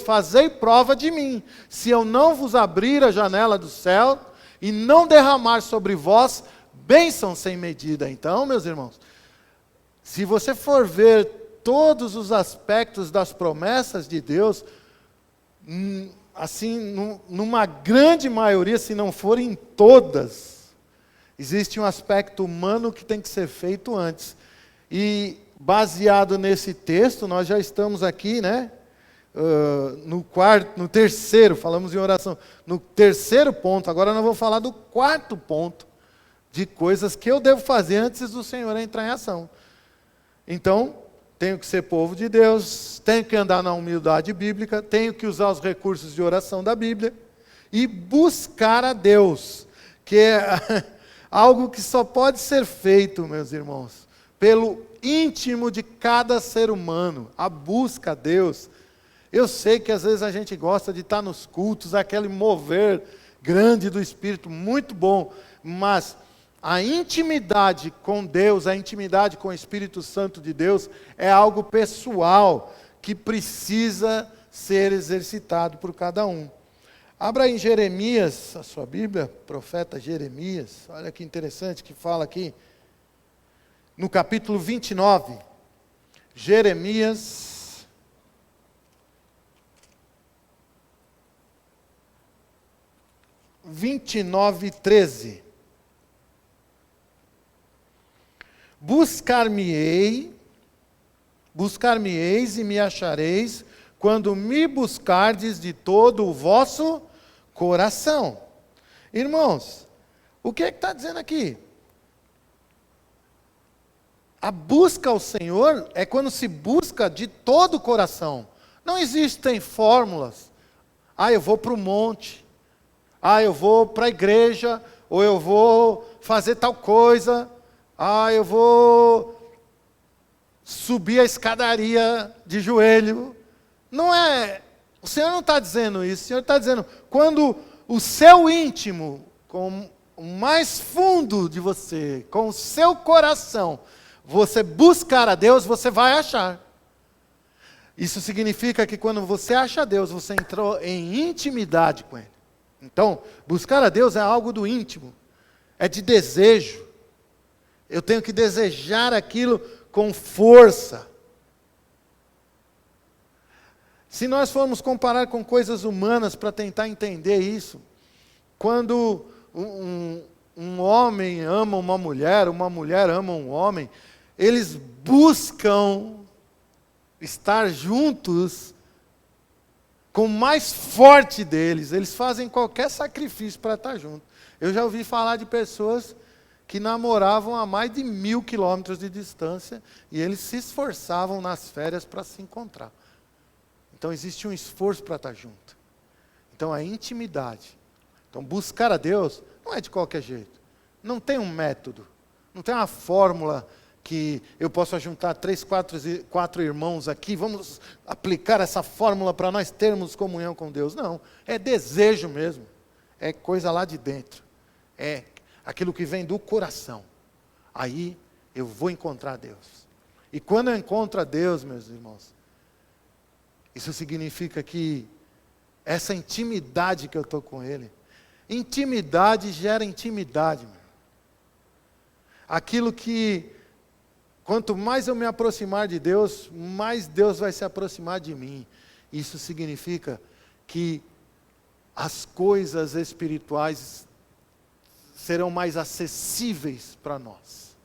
fazei prova de mim. Se eu não vos abrir a janela do céu, e não derramar sobre vós bênção sem medida. Então, meus irmãos, se você for ver todos os aspectos das promessas de Deus, assim, numa grande maioria, se não forem todas, existe um aspecto humano que tem que ser feito antes. E baseado nesse texto, nós já estamos aqui, né? No terceiro, falamos em oração, no terceiro ponto. Agora nós vamos falar do quarto ponto, de coisas que eu devo fazer antes do Senhor entrar em ação. Então, tenho que ser povo de Deus, tenho que andar na humildade bíblica, tenho que usar os recursos de oração da Bíblia e buscar a Deus, que é algo que só pode ser feito, meus irmãos, pelo íntimo de cada ser humano, a busca a Deus. Eu sei que às vezes a gente gosta de estar nos cultos, aquele mover grande do Espírito, muito bom, mas a intimidade com Deus, a intimidade com o Espírito Santo de Deus, é algo pessoal, que precisa ser exercitado por cada um. Abra em Jeremias, a sua Bíblia, profeta Jeremias, olha que interessante que fala aqui, no capítulo 29, Jeremias 29:13. Buscar-me-eis e me achareis, quando me buscardes de todo o vosso coração. Irmãos, o que é que está dizendo aqui? A busca ao Senhor é quando se busca de todo o coração. Não existem fórmulas. Eu vou para o monte. Eu vou para a igreja. Ou eu vou fazer tal coisa. Eu vou subir a escadaria de joelho. Não é. O Senhor não está dizendo isso. O Senhor está dizendo, quando o seu íntimo, com o mais fundo de você, com o seu coração, você buscar a Deus, você vai achar. Isso significa que quando você acha Deus, você entrou em intimidade com Ele. Então, buscar a Deus é algo do íntimo, é de desejo. Eu tenho que desejar aquilo com força. Se nós formos comparar com coisas humanas para tentar entender isso, quando um homem ama uma mulher ama um homem, eles buscam estar juntos com o mais forte deles. Eles fazem qualquer sacrifício para estar juntos. Eu já ouvi falar de pessoas que namoravam a mais de 1.000 quilômetros de distância e eles se esforçavam nas férias para se encontrar. Então existe um esforço para estar junto. Então a intimidade. Então buscar a Deus não é de qualquer jeito. Não tem um método. Não tem uma fórmula que eu possa juntar 3, 4 irmãos aqui, vamos aplicar essa fórmula para nós termos comunhão com Deus. Não, é desejo mesmo. É coisa lá de dentro. É aquilo que vem do coração. Aí eu vou encontrar Deus. E quando eu encontro a Deus, meus irmãos, isso significa que essa intimidade que eu estou com Ele, intimidade gera intimidade. Meu. Aquilo que, quanto mais eu me aproximar de Deus, mais Deus vai se aproximar de mim. Isso significa que as coisas espirituais serão mais acessíveis para nós.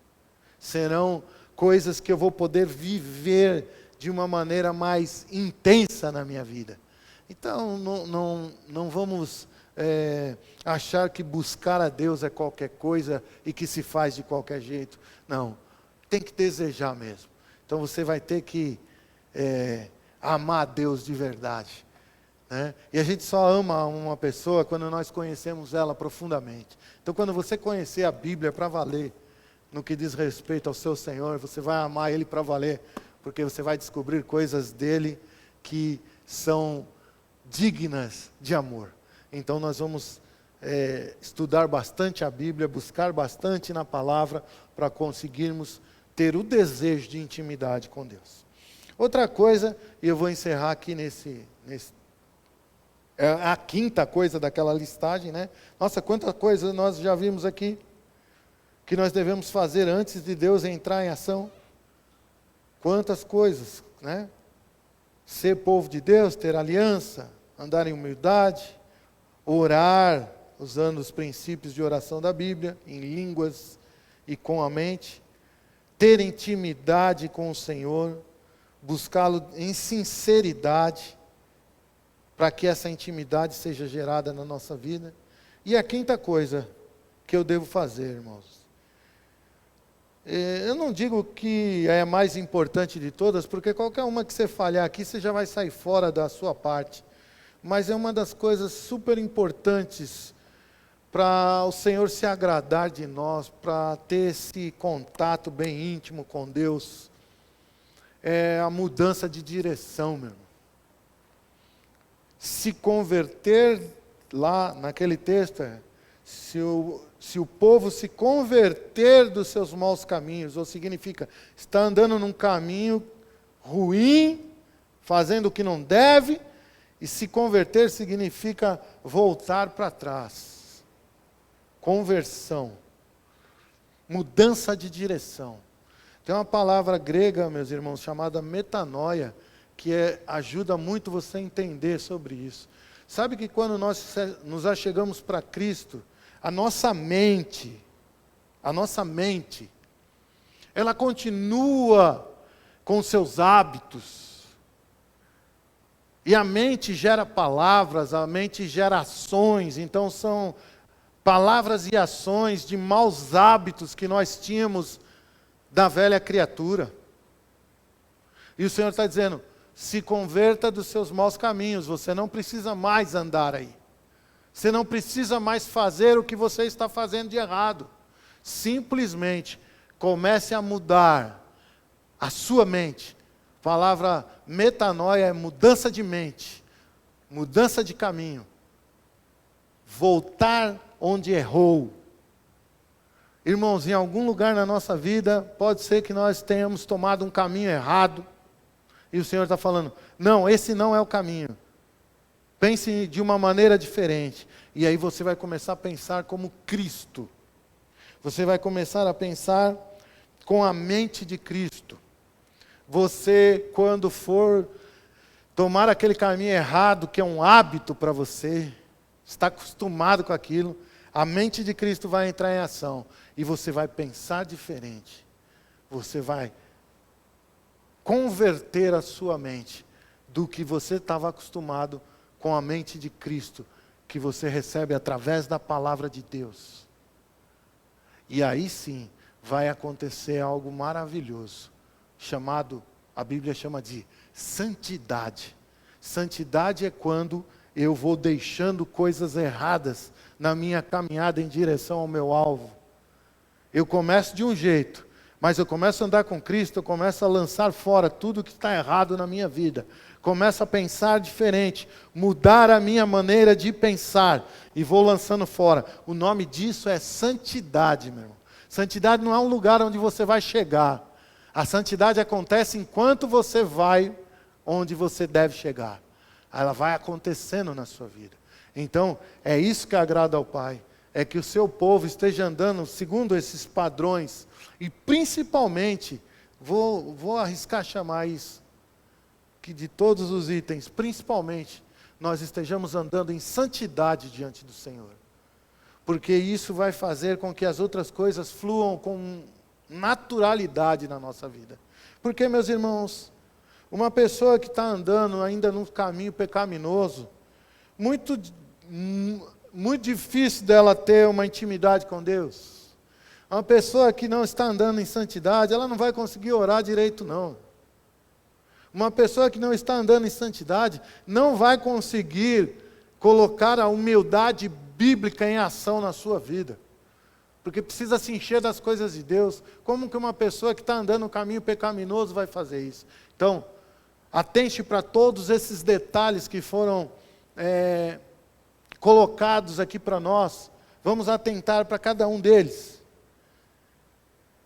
Serão coisas que eu vou poder viver de uma maneira mais intensa na minha vida. Então, não vamos achar que buscar a Deus é qualquer coisa e que se faz de qualquer jeito. Não, tem que desejar mesmo. Então você vai ter que amar a Deus de verdade. Né? E a gente só ama uma pessoa quando nós conhecemos ela profundamente. Então quando você conhecer a Bíblia para valer, no que diz respeito ao seu Senhor, você vai amar Ele para valer, porque você vai descobrir coisas dEle que são dignas de amor. Então nós vamos estudar bastante a Bíblia, buscar bastante na palavra, para conseguirmos ter o desejo de intimidade com Deus. Outra coisa, e eu vou encerrar aqui é a quinta coisa daquela listagem, né? Nossa, quanta coisa nós já vimos aqui, que nós devemos fazer antes de Deus entrar em ação. Quantas coisas, né? Ser povo de Deus, ter aliança, andar em humildade, orar, usando os princípios de oração da Bíblia, em línguas e com a mente, ter intimidade com o Senhor, buscá-lo em sinceridade, para que essa intimidade seja gerada na nossa vida. E a quinta coisa que eu devo fazer, irmãos, eu não digo que é a mais importante de todas, porque qualquer uma que você falhar aqui, você já vai sair fora da sua parte. Mas é uma das coisas super importantes para o Senhor se agradar de nós, para ter esse contato bem íntimo com Deus. É a mudança de direção, meu irmão. Se converter, lá naquele texto, se o povo se converter dos seus maus caminhos, ou significa, está andando num caminho ruim, fazendo o que não deve, e se converter significa voltar para trás. Conversão. Mudança de direção. Tem uma palavra grega, meus irmãos, chamada metanoia, que ajuda muito você a entender sobre isso. Sabe que quando nós nos achegamos para Cristo, a nossa mente, ela continua com seus hábitos. E a mente gera palavras, a mente gera ações, então são palavras e ações de maus hábitos que nós tínhamos da velha criatura. E o Senhor está dizendo, se converta dos seus maus caminhos, você não precisa mais andar aí. Você não precisa mais fazer o que você está fazendo de errado. Simplesmente comece a mudar a sua mente. A palavra metanoia é mudança de mente, mudança de caminho. Voltar onde errou. Irmãos, em algum lugar na nossa vida, pode ser que nós tenhamos tomado um caminho errado. E o Senhor está falando, não, esse não é o caminho. Pense de uma maneira diferente. E aí você vai começar a pensar como Cristo. Você vai começar a pensar com a mente de Cristo. Você, quando for tomar aquele caminho errado, que é um hábito para você, está acostumado com aquilo, a mente de Cristo vai entrar em ação. E você vai pensar diferente. Você vai converter a sua mente do que você estava acostumado com a mente de Cristo, que você recebe através da palavra de Deus. E aí sim, vai acontecer algo maravilhoso, chamado, a Bíblia chama de santidade. Santidade é quando eu vou deixando coisas erradas na minha caminhada em direção ao meu alvo. Eu começo de um jeito, mas eu começo a andar com Cristo, eu começo a lançar fora tudo que está errado na minha vida. Começo a pensar diferente, mudar a minha maneira de pensar e vou lançando fora. O nome disso é santidade, meu irmão. Santidade não é um lugar onde você vai chegar. A santidade acontece enquanto você vai onde você deve chegar. Ela vai acontecendo na sua vida. Então, é isso que agrada ao Pai. É que o seu povo esteja andando segundo esses padrões. E principalmente, vou arriscar chamar isso, que de todos os itens, principalmente, nós estejamos andando em santidade diante do Senhor. Porque isso vai fazer com que as outras coisas fluam com naturalidade na nossa vida. Porque, meus irmãos, uma pessoa que está andando ainda num caminho pecaminoso, muito difícil dela ter uma intimidade com Deus. Uma pessoa que não está andando em santidade, ela não vai conseguir orar direito, não. Uma pessoa que não está andando em santidade, não vai conseguir colocar a humildade bíblica em ação na sua vida. Porque precisa se encher das coisas de Deus. Como que uma pessoa que está andando no caminho pecaminoso vai fazer isso? Então, atente para todos esses detalhes que foram colocados aqui para nós. Vamos atentar para cada um deles.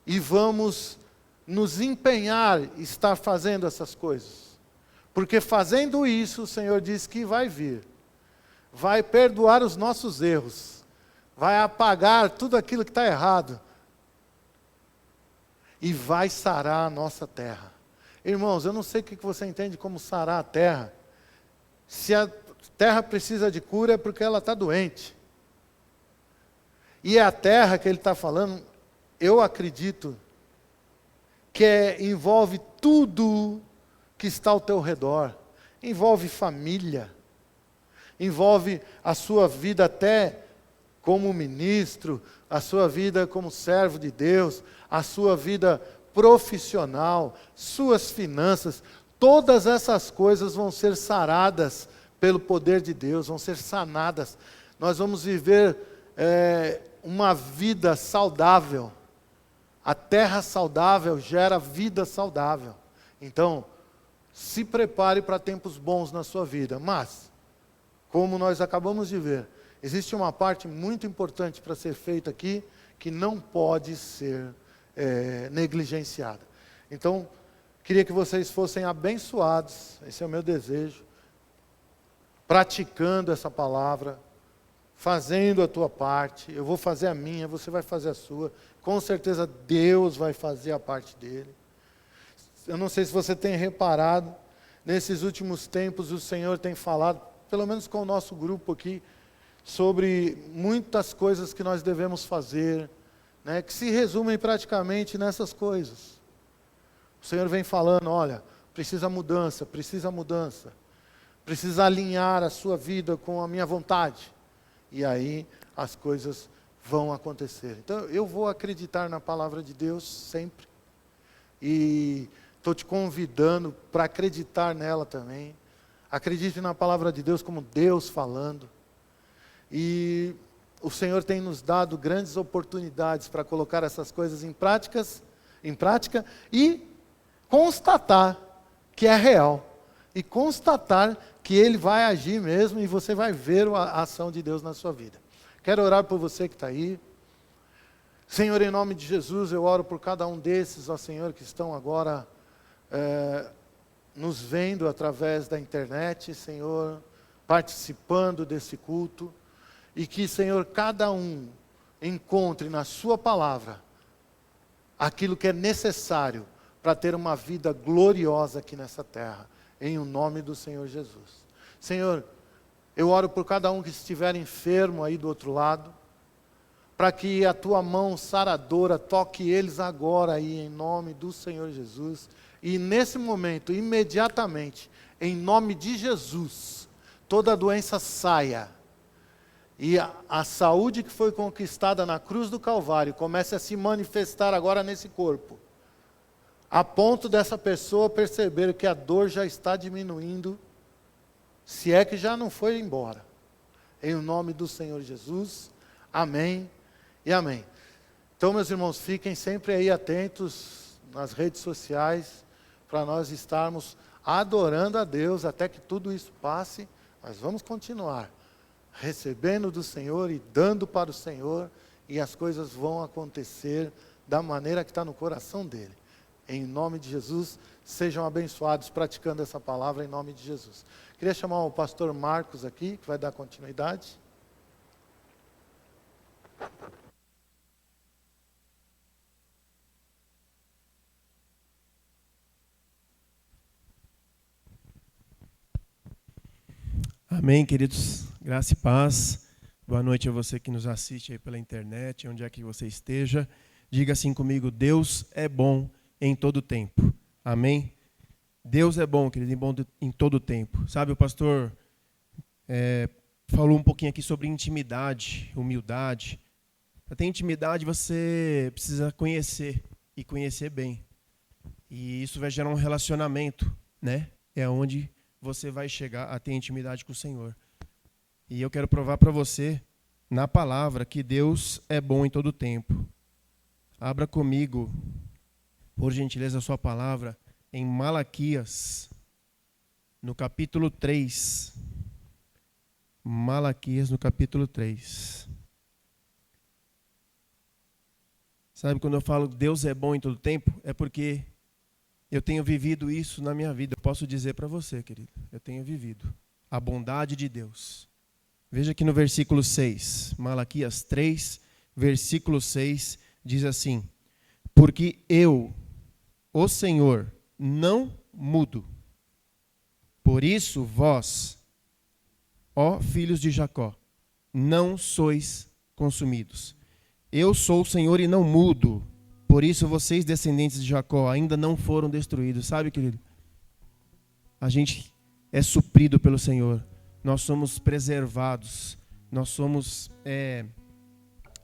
E vamos nos empenhar em estar fazendo essas coisas. Porque fazendo isso, o Senhor diz que vai vir. Vai perdoar os nossos erros. Vai apagar tudo aquilo que está errado. e vai sarar a nossa terra. Irmãos, eu não sei o que você entende como sarar a terra. Se a terra precisa de cura é porque ela está doente. E é a terra que ele está falando, eu acredito, que envolve tudo que está ao teu redor. Envolve família, envolve a sua vida até como ministro, a sua vida como servo de Deus, a sua vida profissional, suas finanças. Todas essas coisas vão ser saradas pelo poder de Deus, vão ser sanadas. Nós vamos viver uma vida saudável. A terra saudável gera vida saudável. Então, se prepare para tempos bons na sua vida. Mas, como nós acabamos de ver, existe uma parte muito importante para ser feita aqui, que não pode ser negligenciada. Então, queria que vocês fossem abençoados, esse é o meu desejo, praticando essa palavra, fazendo a tua parte. Eu vou fazer a minha, você vai fazer a sua. Com certeza Deus vai fazer a parte dele. Eu não sei se você tem reparado, nesses últimos tempos o Senhor tem falado, pelo menos com o nosso grupo aqui, sobre muitas coisas que nós devemos fazer, né, que se resumem praticamente nessas coisas. O Senhor vem falando, olha, precisa mudança, precisa alinhar a sua vida com a minha vontade. E aí as coisas vão acontecer. Então eu vou acreditar na palavra de Deus sempre. E estou te convidando para acreditar nela também. Acredite na palavra de Deus como Deus falando. E o Senhor tem nos dado grandes oportunidades para colocar essas coisas em prática e constatar que é real. E constatar que Ele vai agir mesmo e você vai ver a ação de Deus na sua vida. Quero orar por você que está aí. Senhor, em nome de Jesus, eu oro por cada um desses, ó Senhor, que estão agora nos vendo através da internet, Senhor, participando desse culto. E que, Senhor, cada um encontre na sua palavra aquilo que é necessário para ter uma vida gloriosa aqui nessa terra. Em o nome do Senhor Jesus. Senhor, eu oro por cada um que estiver enfermo aí do outro lado, para que a tua mão saradora toque eles agora aí, em nome do Senhor Jesus. E nesse momento, imediatamente, em nome de Jesus, toda doença saia. E a saúde que foi conquistada na cruz do Calvário comece a se manifestar agora nesse corpo. A ponto dessa pessoa perceber que a dor já está diminuindo, se é que já não foi embora. Em nome do Senhor Jesus, amém e amém. Então, meus irmãos, fiquem sempre aí atentos nas redes sociais, para nós estarmos adorando a Deus até que tudo isso passe. Mas vamos continuar recebendo do Senhor e dando para o Senhor, e as coisas vão acontecer da maneira que está no coração dele. Em nome de Jesus, sejam abençoados praticando essa palavra em nome de Jesus. Queria chamar o pastor Marcos aqui, que vai dar continuidade. Amém, queridos. Graça e paz. Boa noite a você que nos assiste aí pela internet, onde é que você esteja. Diga assim comigo, Deus é bom em todo tempo. Amém? Deus é bom, querido, em todo tempo. Sabe, o pastor falou um pouquinho aqui sobre intimidade, humildade. Para ter intimidade, você precisa conhecer, e conhecer bem. E isso vai gerar um relacionamento, né? É onde você vai chegar a ter intimidade com o Senhor. E eu quero provar para você, na palavra, que Deus é bom em todo tempo. Abra comigo, por gentileza, a sua palavra, em Malaquias, no capítulo 3. Malaquias, no capítulo 3. Sabe, quando eu falo Deus é bom em todo tempo, é porque eu tenho vivido isso na minha vida. Eu posso dizer para você, querido, eu tenho vivido a bondade de Deus. Veja aqui no versículo 6, Malaquias 3, versículo 6, diz assim: Porque eu, o Senhor, não mudo. Por isso vós, ó filhos de Jacó, não sois consumidos. Eu sou o Senhor e não mudo. Por isso vocês, descendentes de Jacó, ainda não foram destruídos. Sabe, querido? A gente é suprido pelo Senhor. Nós somos preservados. Nós somos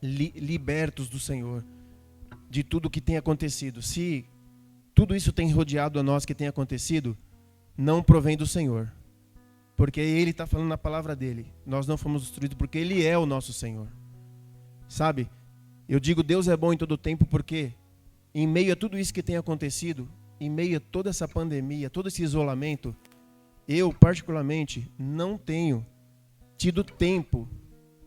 libertos do Senhor. De tudo que tem acontecido. Se tudo isso tem rodeado a nós que tem acontecido, não provém do Senhor. Porque Ele está falando na palavra dEle. Nós não fomos destruídos porque Ele é o nosso Senhor. Sabe? Eu digo Deus é bom em todo tempo porque em meio a tudo isso que tem acontecido, em meio a toda essa pandemia, todo esse isolamento, eu particularmente não tenho tido tempo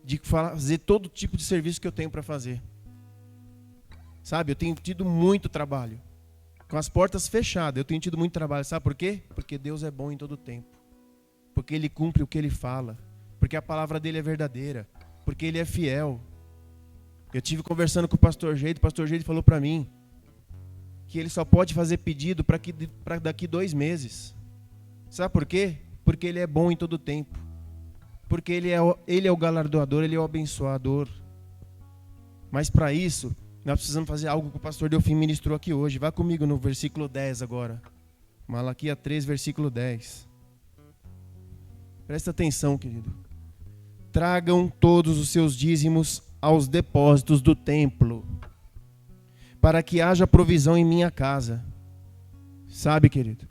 de fazer todo tipo de serviço que eu tenho para fazer. Sabe? Eu tenho tido muito trabalho. Com as portas fechadas, eu tenho tido muito trabalho. Sabe por quê? Porque Deus é bom em todo tempo. Porque Ele cumpre o que Ele fala. Porque a palavra dEle é verdadeira. Porque Ele é fiel. Eu estive conversando com o pastor Geide falou para mim que ele só pode fazer pedido para daqui 2 meses. Sabe por quê? Porque Ele é bom em todo tempo. Porque Ele é o galardoador, Ele é o abençoador. Mas para isso, nós precisamos fazer algo que o pastor Delfim ministrou aqui hoje. Vá comigo no versículo 10 agora. Malaquias 3, versículo 10. Presta atenção, querido. Tragam todos os seus dízimos aos depósitos do templo, para que haja provisão em minha casa. Sabe, querido?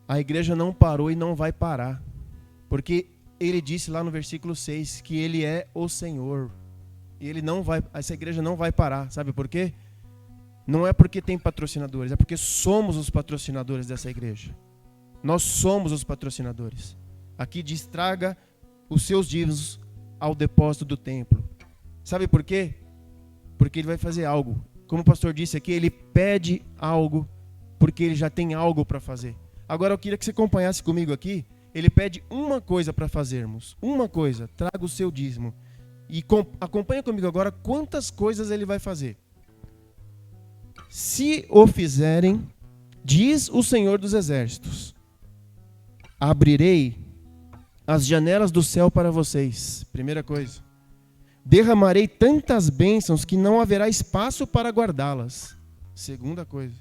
A igreja não parou e não vai parar. Porque Ele disse lá no versículo 6 que Ele é o Senhor. E essa igreja não vai parar. Sabe por quê? Não é porque tem patrocinadores, é porque somos os patrocinadores dessa igreja. Nós somos os patrocinadores. Aqui diz, traga os seus dízimos ao depósito do templo. Sabe por quê? Porque Ele vai fazer algo. Como o pastor disse aqui, Ele pede algo, porque Ele já tem algo para fazer. Agora eu queria que você acompanhasse comigo aqui. Ele pede uma coisa para fazermos. Uma coisa, traga o seu dízimo. E acompanha comigo agora quantas coisas Ele vai fazer. Se o fizerem, diz o Senhor dos Exércitos, abrirei as janelas do céu para vocês. Primeira coisa. Derramarei tantas bênçãos que não haverá espaço para guardá-las. Segunda coisa.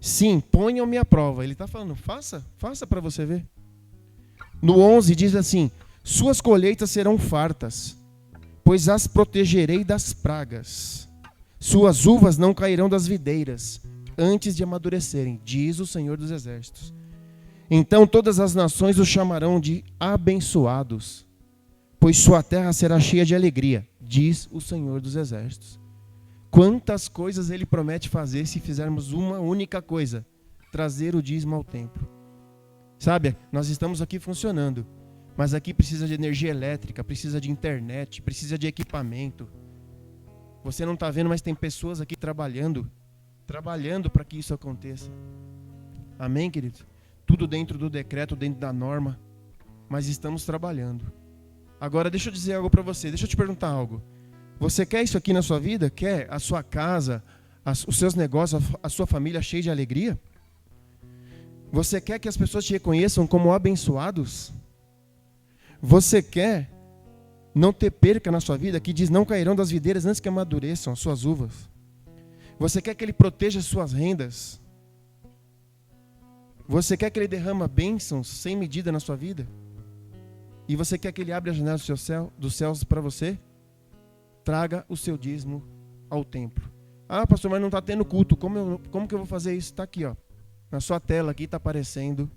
Sim, ponham-me à prova. Ele está falando, faça para você ver. No 11 diz assim, suas colheitas serão fartas, pois as protegerei das pragas. Suas uvas não cairão das videiras, antes de amadurecerem, diz o Senhor dos Exércitos. Então todas as nações o chamarão de abençoados, pois sua terra será cheia de alegria, diz o Senhor dos Exércitos. Quantas coisas Ele promete fazer se fizermos uma única coisa, trazer o dízimo ao templo. Sabe, nós estamos aqui funcionando, mas aqui precisa de energia elétrica, precisa de internet, precisa de equipamento. Você não está vendo, mas tem pessoas aqui trabalhando para que isso aconteça. Amém, querido? Tudo dentro do decreto, dentro da norma, mas estamos trabalhando. Agora, deixa eu dizer algo para você, deixa eu te perguntar algo. Você quer isso aqui na sua vida? Quer a sua casa, os seus negócios, a sua família cheia de alegria? Você quer que as pessoas te reconheçam como abençoados? Você quer não ter perca na sua vida, que diz não cairão das videiras antes que amadureçam as suas uvas? Você quer que Ele proteja as suas rendas? Você quer que Ele derrama bênçãos sem medida na sua vida? E você quer que Ele abra a janela dos céus para você? Traga o seu dízimo ao templo. Ah, pastor, mas não está tendo culto. Como que eu vou fazer isso? Está aqui, ó. Na sua tela aqui está aparecendo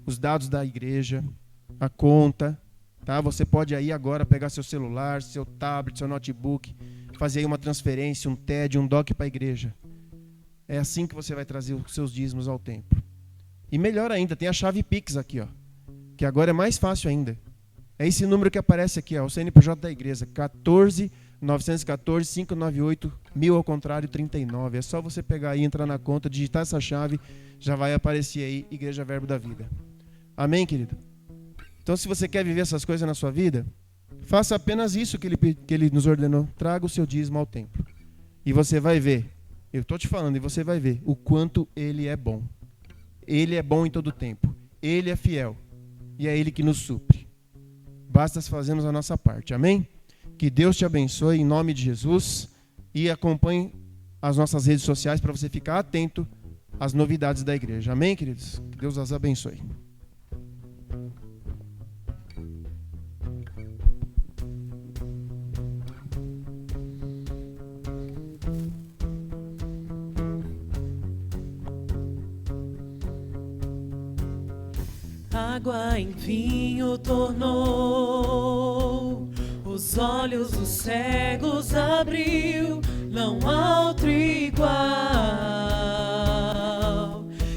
os dados da igreja, a conta. Tá? Você pode aí agora pegar seu celular, seu tablet, seu notebook, fazer aí uma transferência, um TED, um DOC para a igreja. É assim que você vai trazer os seus dízimos ao templo. E melhor ainda, tem a chave Pix aqui, ó, que agora é mais fácil ainda. É esse número que aparece aqui, ó, o CNPJ da igreja, 14.914.598.1000 ao contrário 39. É só você pegar aí, entrar na conta, digitar essa chave, já vai aparecer aí, Igreja Verbo da Vida. Amém, querido? Então, se você quer viver essas coisas na sua vida, faça apenas isso que ele nos ordenou. Traga o seu dízimo ao templo. E você vai ver, eu estou te falando, e você vai ver o quanto Ele é bom. Ele é bom em todo tempo. Ele é fiel. E é Ele que nos supre. Basta fazermos a nossa parte. Amém? Que Deus te abençoe em nome de Jesus. E acompanhe as nossas redes sociais para você ficar atento às novidades da igreja. Amém, queridos? Que Deus as abençoe. Água em vinho tornou, os olhos dos cegos abriu, não há outro igual,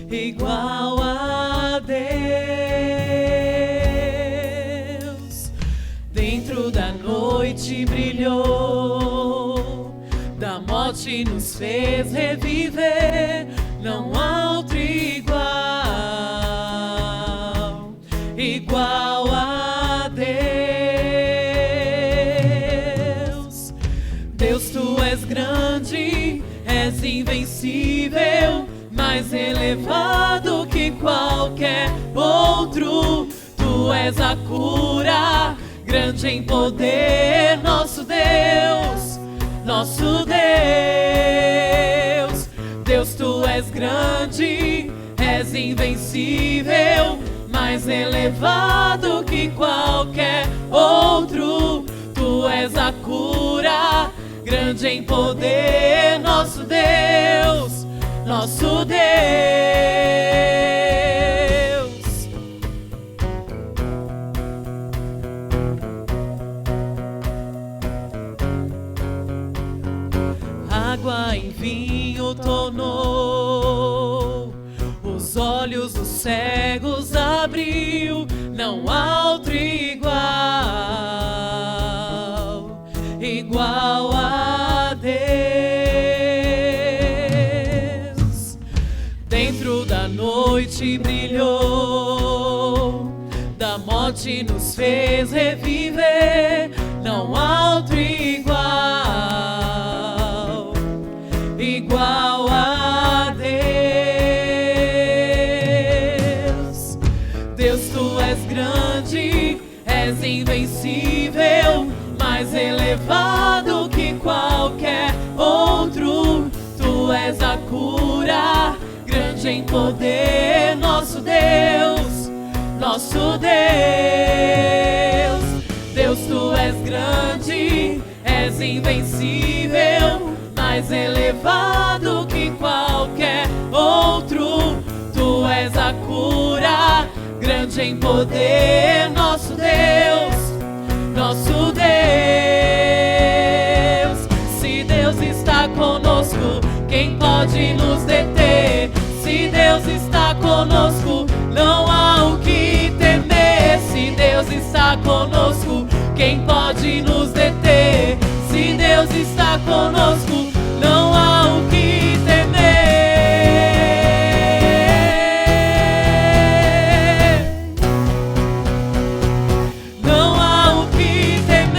igual a Deus. Dentro da noite brilhou, da morte nos fez reviver, não há outro igual a Deus. Deus, tu és grande, és invencível, mais elevado que qualquer outro. Tu és a cura, grande em poder, nosso Deus, nosso Deus. Deus, tu és grande, és invencível, mais elevado que qualquer outro. Tu és a cura, grande em poder, nosso Deus, nosso Deus. Água em vinho tornou, os olhos dos cegos abriu, não há outro igual a Deus. Dentro da noite brilhou, da morte nos fez reviver, não há outro igual a Deus. Deus, tu és grande, és invencível, mais elevado que qualquer outro. Tu és a cura, grande em poder, nosso Deus, nosso Deus. Deus, tu és grande, és invencível, mais elevado que qualquer outro. Tu és a cura, grande em poder, nosso Deus, nosso Deus. Se Deus está conosco, quem pode nos deter? Se Deus está conosco, não há o que temer. Se Deus está conosco, quem pode nos deter? Se Deus está conosco, não há o que temer. Não há o que temer.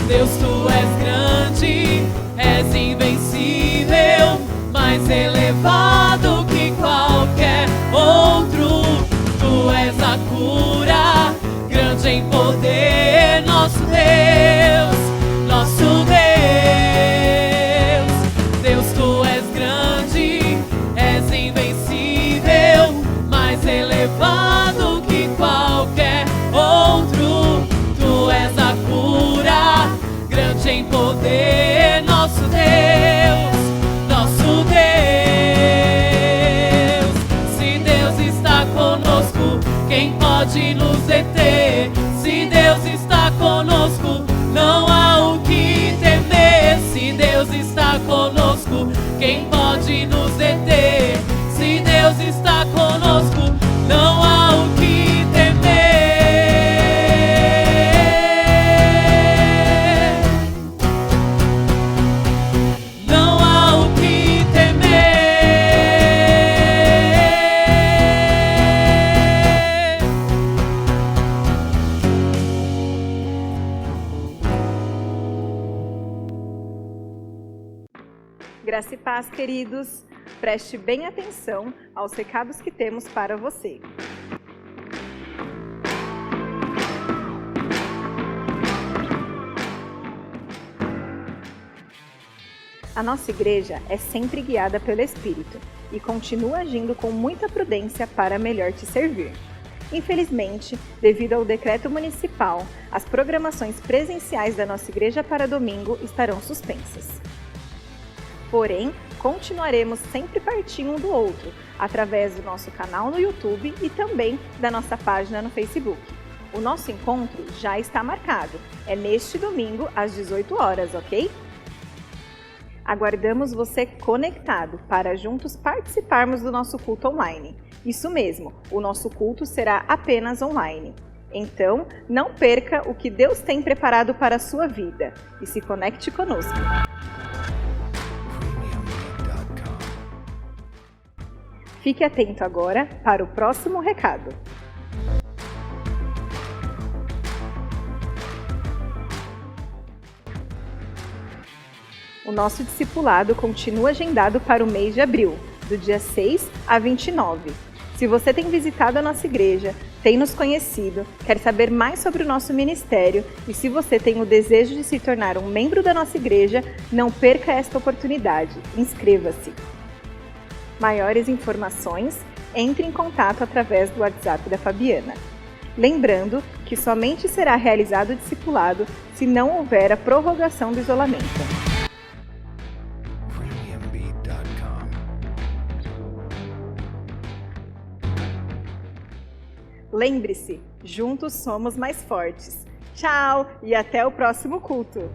Deus, tu és grande, és invencível, mais elevado que qualquer outro. Tu és a cura, grande em poder, nosso Deus, nosso Deus. Deus, tu és grande, és invencível, mais elevado que qualquer outro. Tu és a cura, grande em poder, nosso Deus, nosso Deus. Se Deus está conosco, quem pode nos deter? Se Deus está conosco, não há o que temer. Se Deus está conosco, quem pode nos deter? Se Deus está conosco, não há o que temer. Não há o que temer. Graça e paz, queridos. Preste bem atenção aos recados que temos para você. A nossa igreja é sempre guiada pelo Espírito e continua agindo com muita prudência para melhor te servir. Infelizmente, devido ao decreto municipal, as programações presenciais da nossa igreja para domingo estarão suspensas. Porém, continuaremos sempre pertinho um do outro, através do nosso canal no YouTube e também da nossa página no Facebook. O nosso encontro já está marcado, é neste domingo às 18 horas, ok? Aguardamos você conectado para juntos participarmos do nosso culto online. Isso mesmo, o nosso culto será apenas online. Então, não perca o que Deus tem preparado para a sua vida e se conecte conosco. Fique atento agora para o próximo recado. O nosso discipulado continua agendado para o mês de abril, do dia 6 a 29. Se você tem visitado a nossa igreja, tem nos conhecido, quer saber mais sobre o nosso ministério e se você tem o desejo de se tornar um membro da nossa igreja, não perca esta oportunidade. Inscreva-se. Maiores informações, entre em contato através do WhatsApp da Fabiana. Lembrando que somente será realizado o discipulado se não houver a prorrogação do isolamento. Lembre-se, juntos somos mais fortes. Tchau e até o próximo culto!